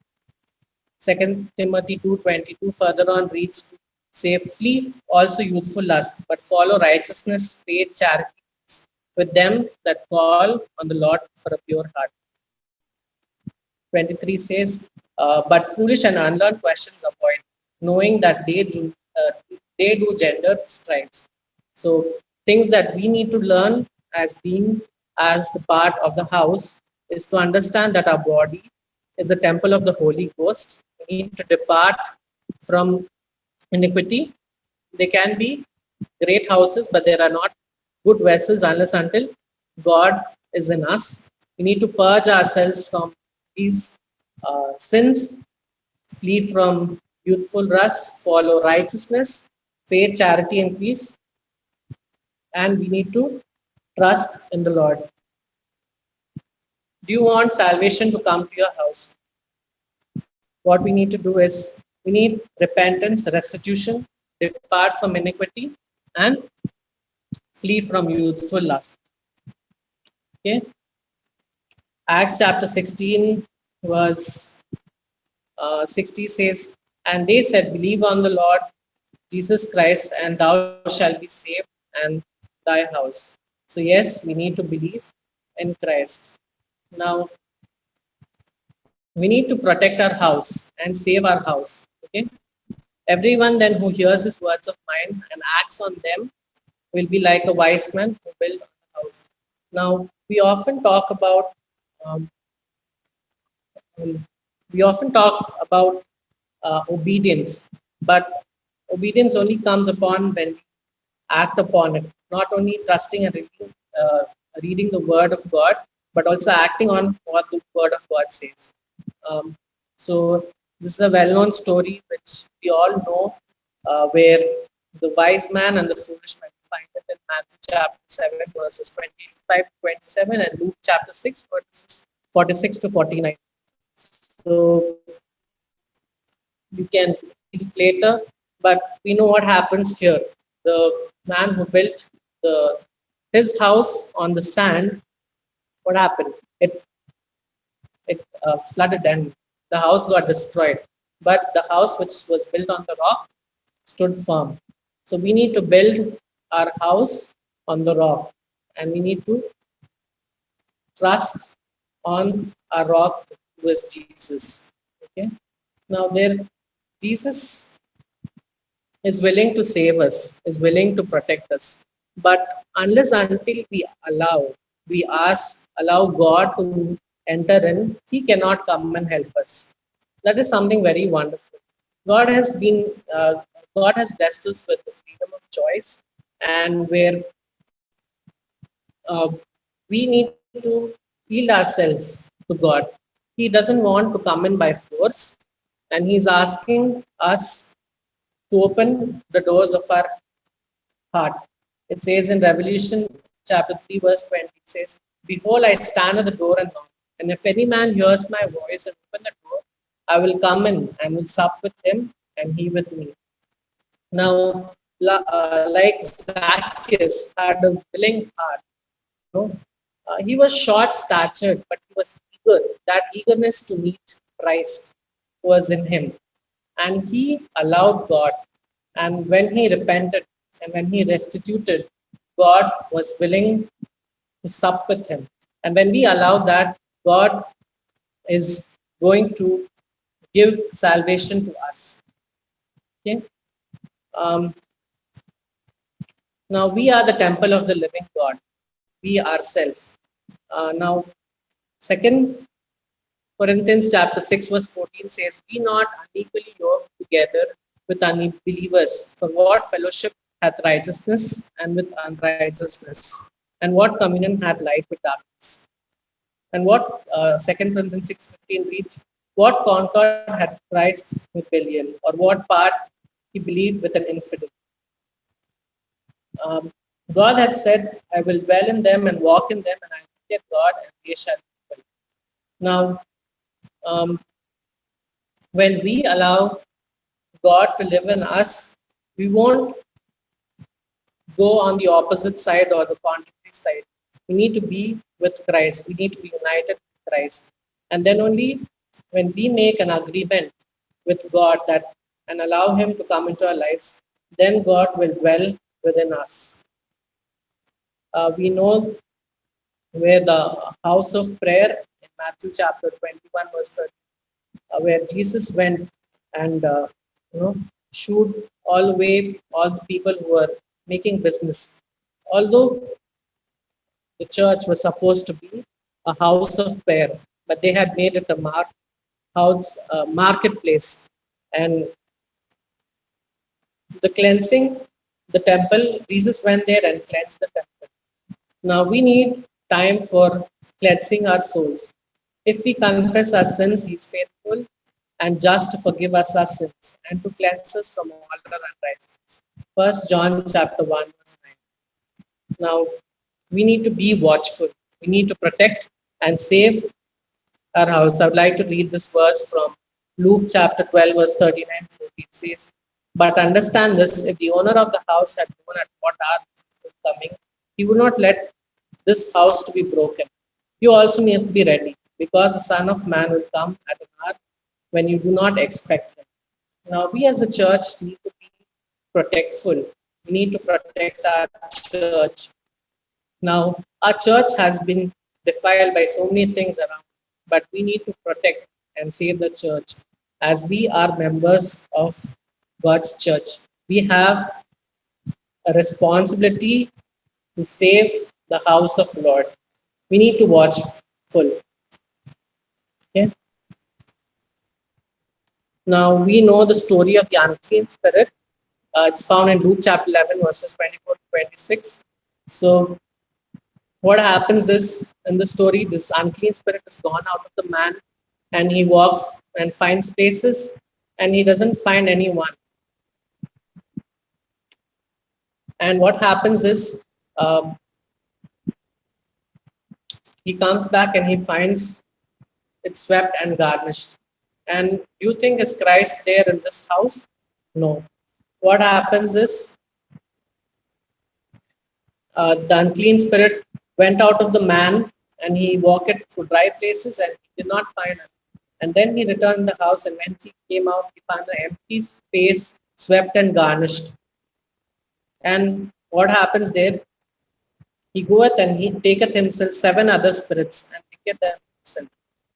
2 Timothy 2:22 further on reads to say, "Flee also youthful lust, but follow righteousness, faith, charity with them that call on the Lord for a pure heart." 23 says, "But foolish and unlearned questions avoid, knowing that they do gender stripes." So things that we need to learn as the part of the house is to understand that our body is the temple of the Holy Ghost. We need to depart from iniquity. They can be great houses, but they are not good vessels unless until God is in us. We need to purge ourselves from these sins, flee from youthful lust, follow righteousness, faith, charity, and peace, and we need to trust in the Lord. Do you want salvation to come to your house? What we need to do is we need repentance, restitution, depart from iniquity, and flee from youthful lust. Okay. Acts chapter 16, verse 60 says, and they said, believe on the Lord Jesus Christ, and thou shalt be saved and thy house. So yes, we need to believe in Christ. Now, we need to protect our house and save our house. Okay. Everyone then who hears his words of mine and acts on them will be like a wise man who builds a house. Now, we often talk about um, obedience, but obedience only comes upon when we act upon it. Not only trusting and reading the word of God, but also acting on what the word of God says. So this is a well-known story which we all know, where the wise man and the foolish man. Find it in Matthew chapter 7, verses 25 to 27, and Luke chapter 6, verses 46 to 49. So you can read it later, but we know what happens here. The man who built his house on the sand, what happened? It flooded and the house got destroyed. But the house which was built on the rock stood firm. So we need to build our house on the rock, and we need to trust on our rock, who is Jesus. Okay. Now Jesus is willing to save us, is willing to protect us. But unless until we allow God to enter in, He cannot come and help us. That is something very wonderful. God has blessed us with the freedom of choice, and where we need to yield ourselves to God. He doesn't want to come in by force, and He's asking us to open the doors of our heart. It says in Revelation chapter 3, verse 20, it says, behold, I stand at the door and knock, and if any man hears my voice and open the door, I will come in and will sup with him and he with me. Now, like Zacchaeus had a willing heart. He was short-statured, but he was eager. That eagerness to meet Christ was in him. And he allowed God. And when he repented and when he restituted, God was willing to sup with him. And when we allow that, God is going to give salvation to us. Okay. Now we are the temple of the living God. We ourselves. Now, 2 Corinthians chapter 6, verse 14 says, be not unequally yoked together with unbelievers. For what fellowship hath righteousness and with unrighteousness? And what communion hath light with darkness? And what 2 Corinthians 6:15 reads, what concord had Christ with Belial? Or what part he believed with an infidel? God had said, I will dwell in them and walk in them, and I will be their God, and they shall be people. Now, when we allow God to live in us, we won't go on the opposite side or the contrary side. We need to be with Christ. We need to be united with Christ. And then only when we make an agreement with God that and allow Him to come into our lives, then God will dwell within us. We know where the house of prayer in Matthew chapter 21, verse 30, where Jesus went and shooed all away all the people who were making business. Although the church was supposed to be a house of prayer, but they had made it a marketplace. And the cleansing the temple, Jesus went there and cleansed the temple. Now we need time for cleansing our souls. If we confess our sins, He is faithful and just to forgive us our sins and to cleanse us from all our unrighteousness. First John chapter 1 verse 9. Now we need to be watchful. We need to protect and save our house. I would like to read this verse from Luke chapter 12 verse 39 40. It says, but understand this, if the owner of the house had known at what hour Jesus was coming, he would not let this house to be broken. You also need to be ready, because the Son of Man will come at an hour when you do not expect him. Now we as a church need to be protectful. We need to protect our church. Now our church has been defiled by so many things around, but we need to protect and save the church as we are members of God's church. We have a responsibility to save the house of Lord. We need to watch full. Okay. Now we know the story of the unclean spirit. It's found in Luke chapter 11 verses 24 to 26. So what happens is, in the story, this unclean spirit is gone out of the man and he walks and finds places and he doesn't find anyone. And what happens is, he comes back and he finds it swept and garnished. And you think is Christ there in this house? No. What happens is, the unclean spirit went out of the man and he walked through dry places and he did not find him. And then he returned in the house, and when he came out, he found an empty space, swept and garnished. And what happens there? He goeth and he taketh himself 7 other spirits and taketh them himself.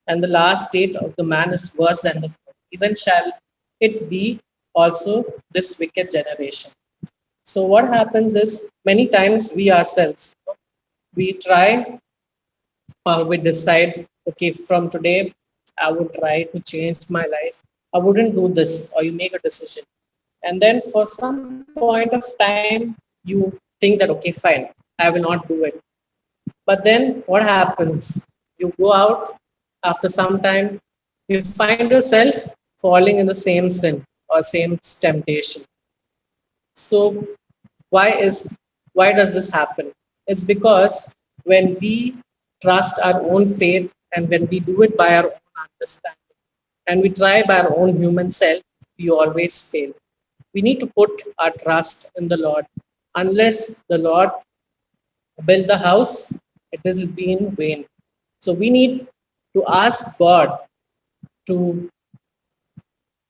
And the last state of the man is worse than the first. Even shall it be also this wicked generation. So what happens is, many times we ourselves, we try or we decide, okay, from today, I would try to change my life. I wouldn't do this, or you make a decision. And then for some point of time, you think that, okay, fine, I will not do it. But then what happens? You go out, after some time, you find yourself falling in the same sin or same temptation. So why does this happen? It's because when we trust our own faith and when we do it by our own understanding and we try by our own human self, we always fail. We need to put our trust in the Lord. Unless the Lord build the house, it will be in vain. So we need to ask God to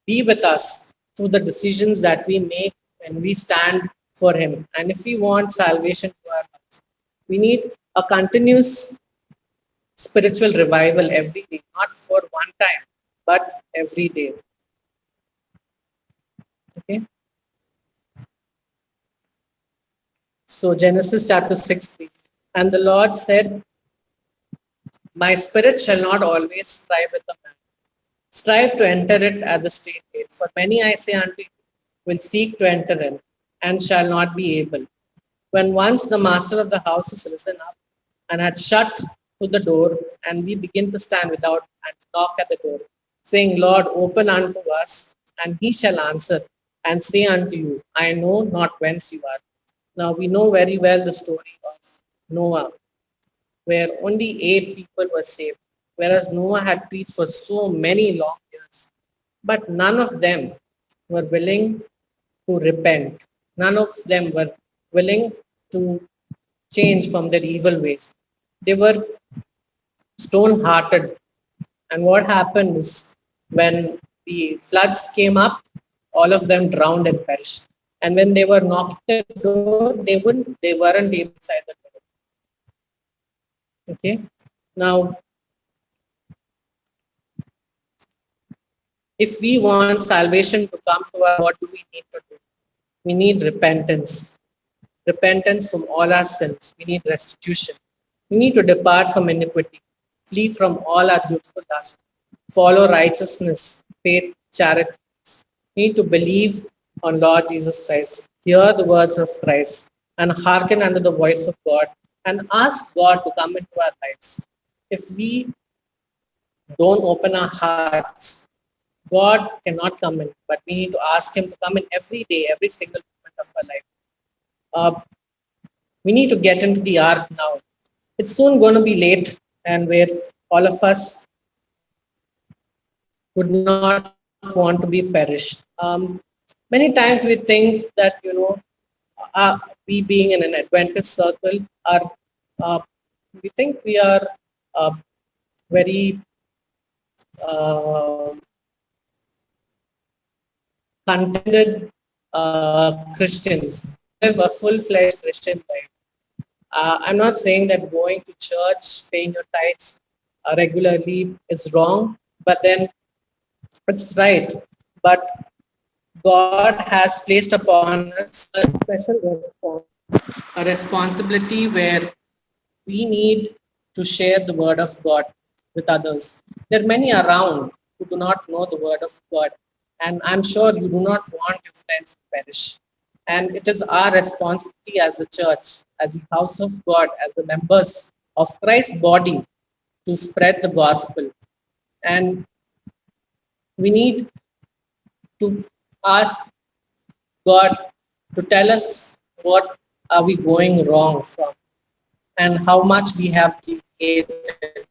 be with us through the decisions that we make when we stand for Him. And if we want salvation to our lives, we need a continuous spiritual revival every day, not for one time, but every day. Okay. So Genesis chapter 6:3. And the Lord said, my spirit shall not always strive with the man. Strive to enter it at the straight gate. For many, I say unto you, will seek to enter in, and shall not be able. When once the master of the house is risen up and had shut to the door, and we begin to stand without and knock at the door, saying, Lord, open unto us, and he shall answer and say unto you, I know not whence you are. Now we know very well the story of Noah, where only 8 people were saved, whereas Noah had preached for so many long years. But none of them were willing to repent. None of them were willing to change from their evil ways. They were stone-hearted. And what happened is, when the floods came up, all of them drowned and perished. And when they were knocked at the door, they weren't inside the door. Okay. Now, if we want salvation to come to us, what do we need to do? We need repentance. Repentance from all our sins. We need restitution. We need to depart from iniquity, flee from all our youthful lust, follow righteousness, faith, charity. We need to believe on Lord Jesus Christ, hear the words of Christ, and hearken unto the voice of God, and ask God to come into our lives. If we don't open our hearts, God cannot come in, but we need to ask Him to come in every day, every single moment of our life. We need to get into the ark now. It's soon going to be late, and where all of us would not want to be perished. Many times we think that, we being in an Adventist circle are, we think we are uh, very uh, contented Christians, live a full-fledged Christian life. I'm not saying that going to church, paying your tithes regularly is wrong, but then it's right. But God has placed upon us a special a responsibility where we need to share the word of God with others. There are many around who do not know the word of God, and I'm sure you do not want your friends to perish. And it is our responsibility as the church, as the house of God, as the members of Christ's body to spread the gospel. And we need to ask God to tell us what are we going wrong from and how much we have deviated.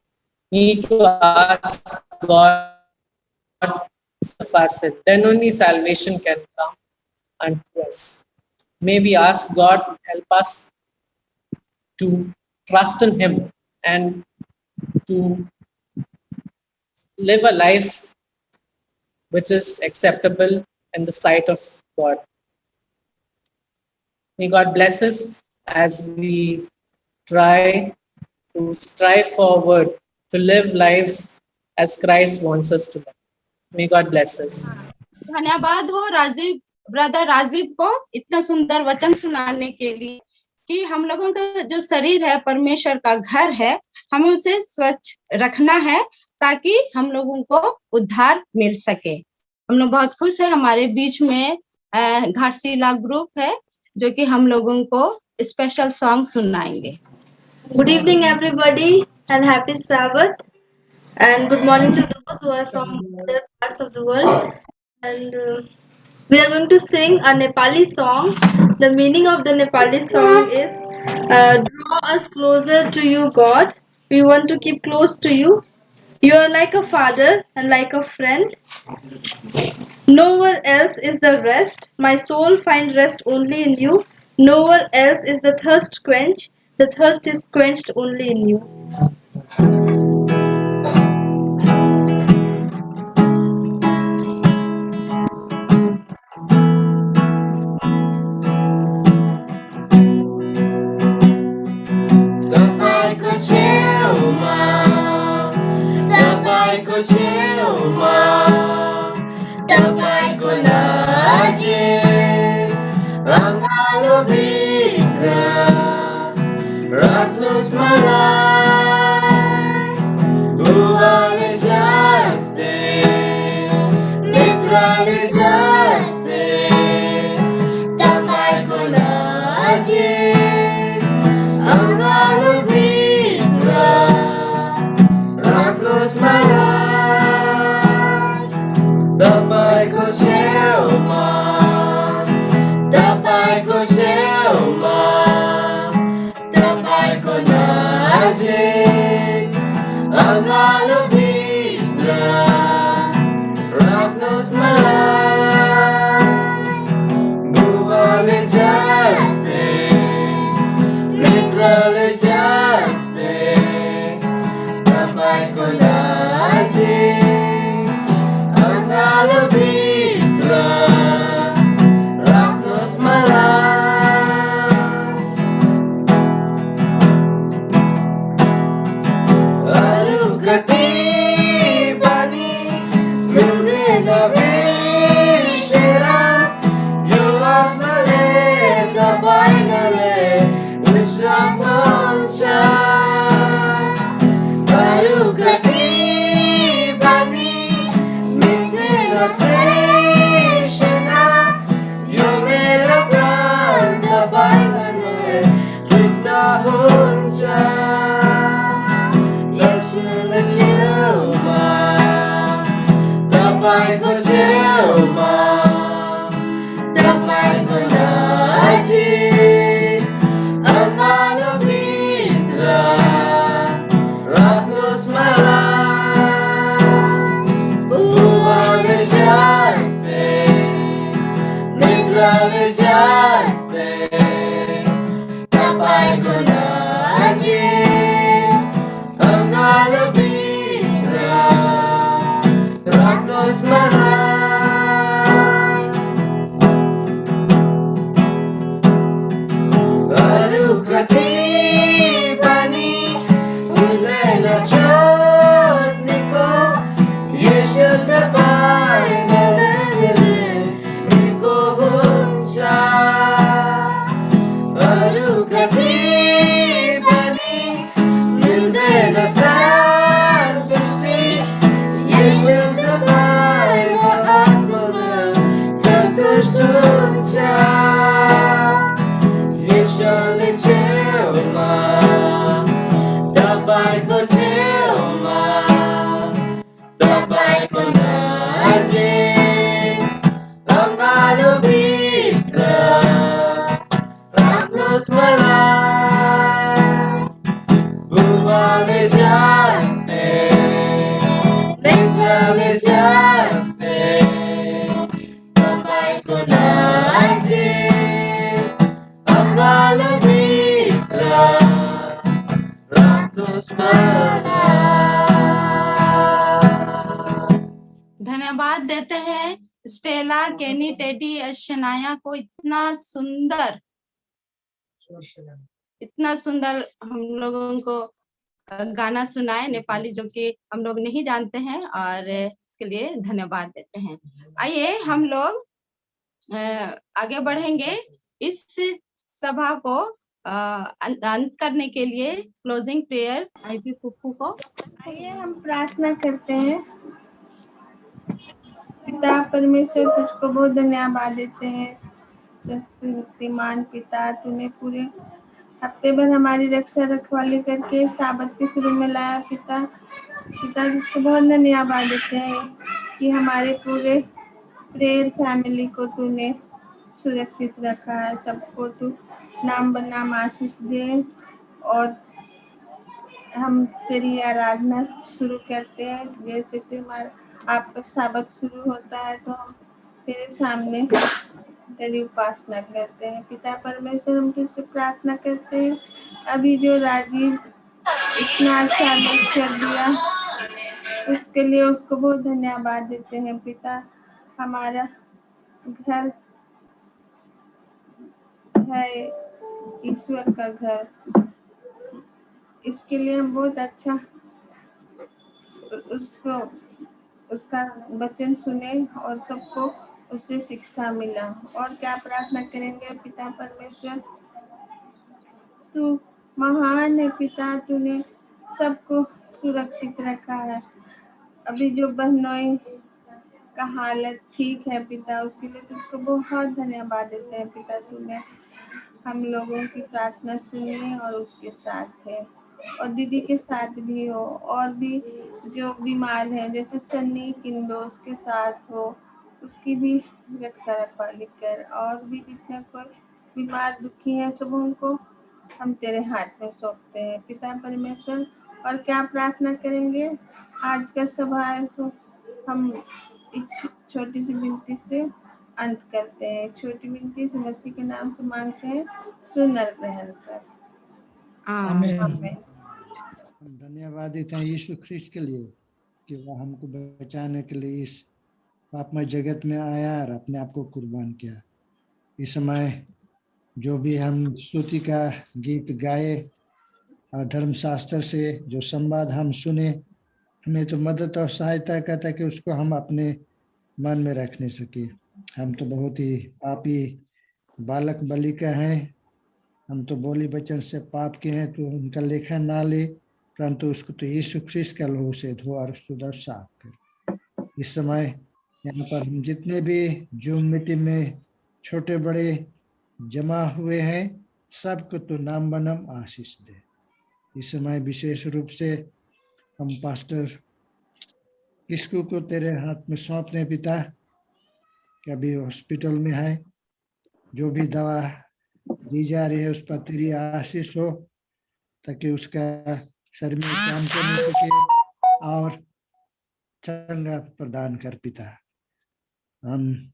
We need to ask God of us, and then only salvation can come unto us. May we ask God to help us to trust in Him and to live a life which is acceptable in the sight of God. May God bless us as we try to strive forward to live lives as Christ wants us to live. May God bless us. धन्यवाद हो Rajiv, brother Rajiv को इतना सुंदर वचन सुनाने के लिए कि हम लोगों का जो शरीर है परमेश्वर का घर है, हमें उसे स्वच्छ रखना है ताकि हम लोगों को उद्धार मिल सके। हम लोग बहुत खुश है, हमारे बीच में घाटशिला ग्रुप है जो कि हम लोगों को स्पेशल सॉन्ग सुनाएंगे। Good evening, everybody, and happy Sabbath. And good morning to those who are from other parts of the world. And we are going to sing a Nepali song. The meaning of the Nepali song is draw us closer to you, God. We want to keep close to you. You are like a father and like a friend. Nowhere else is the rest. My soul finds rest only in you. Nowhere else is the thirst quenched. The thirst is quenched only in you. Tapaiको छेउमा tapaiको छेउमा tapaiको नजिक अँगालो भित्र राख्नुहोस् मलाई बुबाले जस्तै मित्रले जस्तै tapaiको नजिक अँगालो भित्र राख्नुहोस् मलाई tapaiको छेउमा tapaiको छेउमा tapaiको नजिक अँगालो भित्र राख्नुहोस् मलाई बुबाले जस्तै मित्रले जस्तै tapaiको नजिक अँगालो भित्र राख्नुहोस् मलाई अरू कति पनि मिल्दैन बिर्सेर यो आत्माले तपाईँले विश्राम पाउँछ अरू कति पनि मिल्दैन तृष्णा Yesus ciuma, तपाईँको छेउमा, तपाईँको नजिक, अँगालो भित्र राख्नुहोस् मलाई। बुबाले जस्तै, मित्रले जस्तै, तपाईँको नजिक, अँगालो भित्र राख्नुहोस् मलाई। अरू कति पनि हुँदैन छोड्नेको, यसो तपाईँ नदेखेको हुन्छ। अरू कति पनि मिल्दैन सन्तुष्टि, यसो तपाईँको आत्मामा सन्तुष्ट हुन्छ। यसोले छेउमा, तपाईँको छेउमा, तपाईँको नजिक, अँगालो भित्र राख्नुहोस् मलाई। बुबाले जस्तै, मित्रले जस्तै, तपाईँको नजिक, अँगालो भित्र राख्नुहोस् मलाई। धन्यवाद देते हैं स्टेला, केनी, टेडी, शनाया को इतना सुंदर हम लोगों को गाना सुनाए नेपाली, जो कि हम लोग नहीं जानते हैं, और इसके लिए धन्यवाद देते हैं। आइए हम लोग आगे बढ़ेंगे। इस सभा को अंत करने के लिए क्लोजिंग प्रेयर आईपी फुफू को। आइए हम प्रार्थना करते हैं। पिता परमेश्वर, तुझको बहुत धन्यवाद देते हैं। शक्तिमान पिता, तूने पूरे हफ्ते भर हमारी रक्षा रखवाली करके साबत के शुरू में लाया। पिता तुझको बहुत धन्यवाद देते हैं कि हमारे पूरे प्रेयर फैमिली को तूने सुरक्षित रखा है। सबको तू नाम बनाम आशीष दे, और हम तेरी आराधना शुरू करते हैं। जैसे कि हमारा आपका साबत शुरू होता है तो हम तेरे सामने तेरी उपासना करते हैं। पिता परमेश्वर, हम तुझसे प्रार्थना करते हैं, अभी जो राजीव इतना अच्छा लेक्चर दिया उसके लिए उसको बहुत धन्यवाद देते हैं। पिता, हमारा घर है ईश्वर का घर, इसके लिए हम बहुत अच्छा उसको उसका वचन सुने और सबको उससे शिक्षा मिला। और क्या प्रार्थना करेंगे पिता परमेश्वर, तू महान है पिता, तूने सबको सुरक्षित रखा है। अभी जो बहनोई का हालत ठीक है पिता, उसके लिए तुझको बहुत धन्यवाद देते हैं। पिता, तूने हम लोगों की प्रार्थना सुनी और उसके साथ है, और दीदी के साथ भी हो, और भी जो बीमार है जैसे सन्नी किंडो, उसके साथ हो, उसकी भी रक्षा रखवाली कर। और भी जितने कोई बीमार दुखी है सब उनको हम तेरे हाथ में सौंपते हैं पिता परमेश्वर। और क्या प्रार्थना करेंगे, आज का सभा है सो हम एक छोटी सी विनती से अंत करते हैं। छोटी विनती से मसीह के नाम से मांगते हैं, सुनर ग्रहण कर। आमीन। आमीन। हम धन्यवादित हैं यीशु ख्रिस्त के लिए कि वह हमको बचाने के लिए इस पापमय जगत में आया और अपने आप को कुर्बान किया। इस समय जो भी हम स्तुति का गीत गाए और धर्मशास्त्र से जो संवाद हम सुने, हमें तो मदद और सहायता करता कि उसको हम अपने मन में रख नहीं सके। हम तो बहुत ही पापी बालक बालिका हैं, हम तो बोली वचन से पाप के हैं, तो उनका लेखा ना ले, परंतु उसको तो यीशु ख्रिस्त का लहू से धो और सुधर साफ कर। इस समय यहाँ पर हम जितने भी जूम मीटिंग में छोटे बड़े जमा हुए हैं, सबको तो नाम बनाम आशीष दे। इस समय विशेष रूप से हम पास्टर किसको को तेरे हाथ में सौंपते हैं पिता, कि अभी हॉस्पिटल में है, जो भी दवा दी जा रही है उस पर तेरी आशीष हो, ताकि उसका शरीर में काम करने सके और चंगा प्रदान कर पिता। हम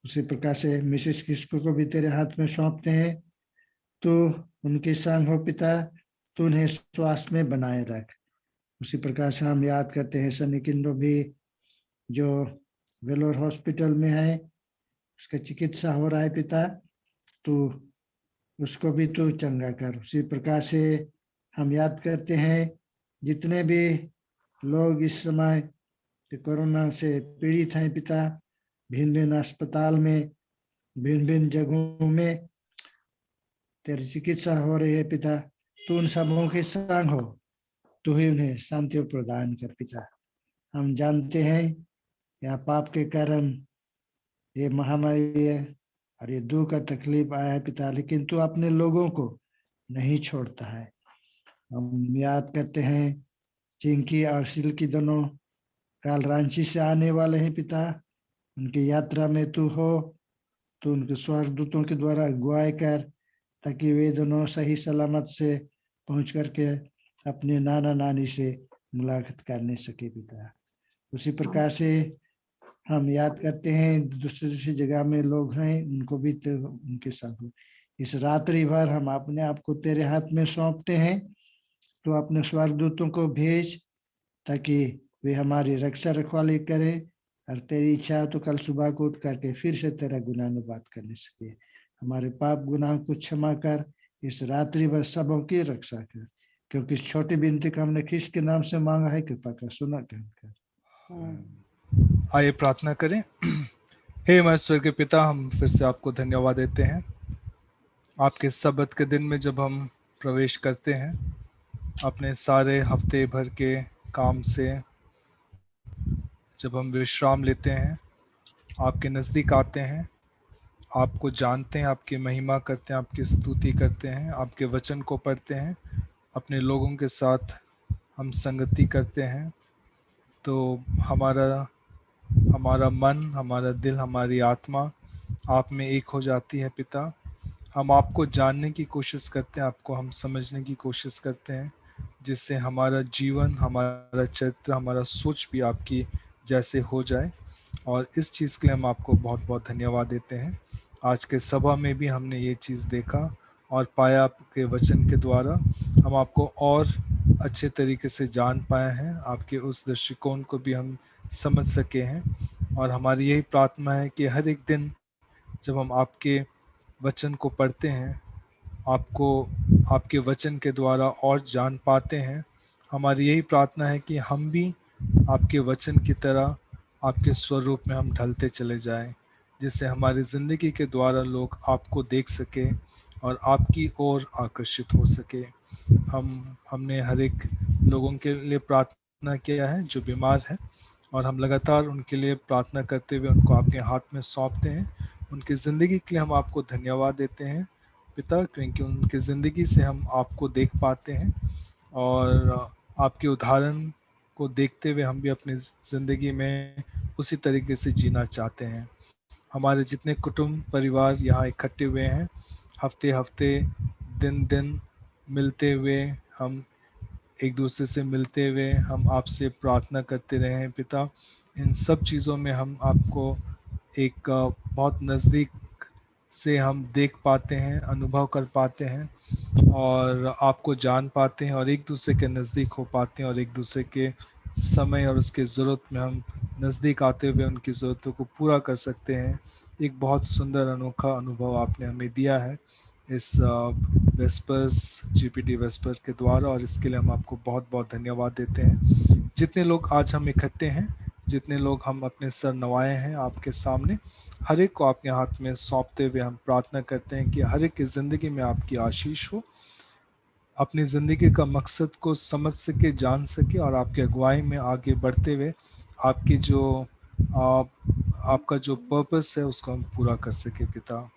उसी प्रकार से मिसेस किसको को भी तेरे हाथ में सौंपते हैं, तो उनके संग हो पिता, तो उन्हें स्वास्थ्य में बनाए रख। उसी प्रकार से हम याद करते हैं सनी किंडो भी, जो वेलोर हॉस्पिटल में है, उसका चिकित्सा हो रहा है पिता, तो उसको भी तो चंगा कर। उसी प्रकार से हम याद करते हैं जितने भी लोग इस समय कोरोना से पीड़ित हैं पिता, भिन्न भिन्न अस्पताल में, भिन्न भिन्न जगहों में तेरी चिकित्सा हो रही है पिता, तो उन सबों के संग हो, तो ही उन्हें शांति प्रदान कर पिता। हम जानते हैं यह पाप के कारण ये महामारी है और ये दुख का तकलीफ आया है पिता, लेकिन तू अपने लोगों को नहीं छोड़ता है। हम याद करते हैं चिंकी और सिल्की दोनों कल रांची से आने वाले हैं पिता, उनकी यात्रा में तू हो, तो उनके स्वर्गदूतों के द्वारा अगुवाई कर, ताकि वे दोनों सही सलामत से पहुंच करके अपने नाना नानी से मुलाकात करने सके पिता। उसी प्रकार से हम याद करते हैं दूसरी दूसरी जगह में लोग हैं, उनको भी तो उनके साथ इस रात्रि भर हम अपने आप को तेरे हाथ में सौंपते हैं, तो अपने स्वर्गदूतों को भेज, ताकि वे हमारी रक्षा रखवाली करें, और तेरी इच्छा हो तो कल सुबह को उठ करके फिर से तेरा गुनानुवाद करने सके। हमारे पाप गुनाह को क्षमा कर, इस रात्रि भर सबों की रक्षा कर, क्योंकि इस छोटी विनती को हमने ख्रिस्त के नाम से मांगा है, कृपा कर सुना कर। आइए प्रार्थना करें। हे हमारे स्वर्ग के पिता, हम फिर से आपको धन्यवाद देते हैं आपके सब्त के दिन में, जब हम प्रवेश करते हैं अपने सारे हफ्ते भर के काम से, जब हम विश्राम लेते हैं, आपके नज़दीक आते हैं, आपको जानते हैं, आपकी महिमा करते हैं, आपकी स्तुति करते हैं, आपके वचन को पढ़ते हैं, अपने लोगों के साथ हम संगति करते हैं, तो हमारा मन, हमारा दिल, हमारी आत्मा आप में एक हो जाती है पिता। हम आपको जानने की कोशिश करते हैं, आपको हम समझने की कोशिश करते हैं, जिससे हमारा जीवन, हमारा चरित्र, हमारा सोच भी आपकी जैसे हो जाए। और इस चीज़ के लिए हम आपको बहुत बहुत धन्यवाद देते हैं। आज के सभा में भी हमने ये चीज़ देखा और पाया, आपके वचन के द्वारा हम आपको और अच्छे तरीके से जान पाए हैं, आपके उस दृष्टिकोण को भी हम समझ सके हैं। और हमारी यही प्रार्थना है कि हर एक दिन जब हम आपके वचन को पढ़ते हैं, आपको आपके वचन के द्वारा और जान पाते हैं, हमारी यही प्रार्थना है कि हम भी आपके वचन की तरह आपके स्वरूप में हम ढलते चले जाएं, जिससे हमारी ज़िंदगी के द्वारा लोग आपको देख सके और आपकी ओर आकर्षित हो सके। हमने हर एक लोगों के लिए प्रार्थना किया है जो बीमार है, और हम लगातार उनके लिए प्रार्थना करते हुए उनको आपके हाथ में सौंपते हैं। उनकी ज़िंदगी के लिए हम आपको धन्यवाद देते हैं पिता, क्योंकि उनकी ज़िंदगी से हम आपको देख पाते हैं, और आपके उदाहरण को देखते हुए हम भी अपनी ज़िंदगी में उसी तरीके से जीना चाहते हैं। हमारे जितने कुटुंब परिवार यहाँ इकट्ठे हुए हैं, हफ्ते हफ्ते, दिन दिन मिलते हुए, हम एक दूसरे से मिलते हुए हम आपसे प्रार्थना करते रहे हैं पिता। इन सब चीज़ों में हम आपको एक बहुत नज़दीक से हम देख पाते हैं, अनुभव कर पाते हैं, और आपको जान पाते हैं, और एक दूसरे के नज़दीक हो पाते हैं, और एक दूसरे के समय और उसके ज़रूरत में हम नज़दीक आते हुए उनकी ज़रूरतों को पूरा कर सकते हैं। एक बहुत सुंदर अनोखा अनुभव आपने हमें दिया है इस वेस्पर्स, जीपीडी वेस्पर के द्वारा, और इसके लिए हम आपको बहुत बहुत धन्यवाद देते हैं। जितने लोग आज हम इकट्ठे हैं, जितने लोग हम अपने सर नवाए हैं आपके सामने, हर एक को आपके हाथ में सौंपते हुए हम प्रार्थना करते हैं कि हर एक की ज़िंदगी में आपकी आशीष हो, अपनी ज़िंदगी का मकसद को समझ सके, जान सके, और आपके अगुवाई में आगे बढ़ते हुए आपकी जो आपका जो पर्पस है उसको हम पूरा कर सके पिता।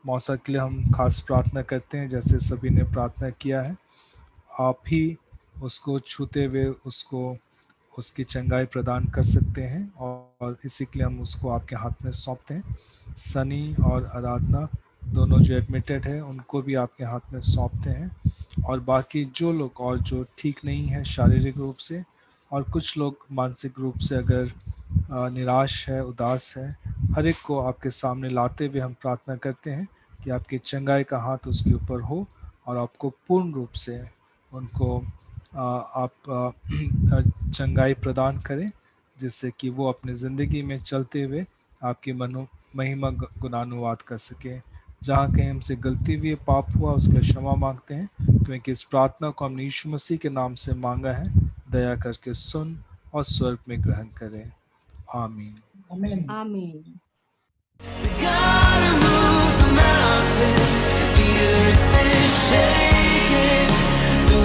मौसा के लिए हम खास प्रार्थना करते हैं, जैसे सभी ने प्रार्थना किया है। आप ही उसको छूते हुए उसको उसकी चंगाई प्रदान कर सकते हैं, और इसी के लिए हम उसको आपके हाथ में सौंपते हैं। सनी और आराधना दोनों जो एडमिटेड है उनको भी आपके हाथ में सौंपते हैं, और बाकी जो लोग और जो ठीक नहीं है शारीरिक रूप से, और कुछ लोग मानसिक रूप से अगर निराश है, उदास है, हर एक को आपके सामने लाते हुए हम प्रार्थना करते हैं कि आपकी चंगाई का हाथ उसके ऊपर हो और आपको पूर्ण रूप से उनको आप चंगाई प्रदान करें, जिससे कि वो अपने ज़िंदगी में चलते हुए आपकी महिमा गुणानुवाद कर सके। जहाँ कहीं हमसे गलती हुई, पाप हुआ, उसका क्षमा मांगते हैं, क्योंकि इस प्रार्थना को हमने यीशु मसीह के नाम से मांगा है। दया करके सुन और स्वर्ग में ग्रहण करें। आमीन। आमीन। The God who moves the mountains, the earth is shaking, the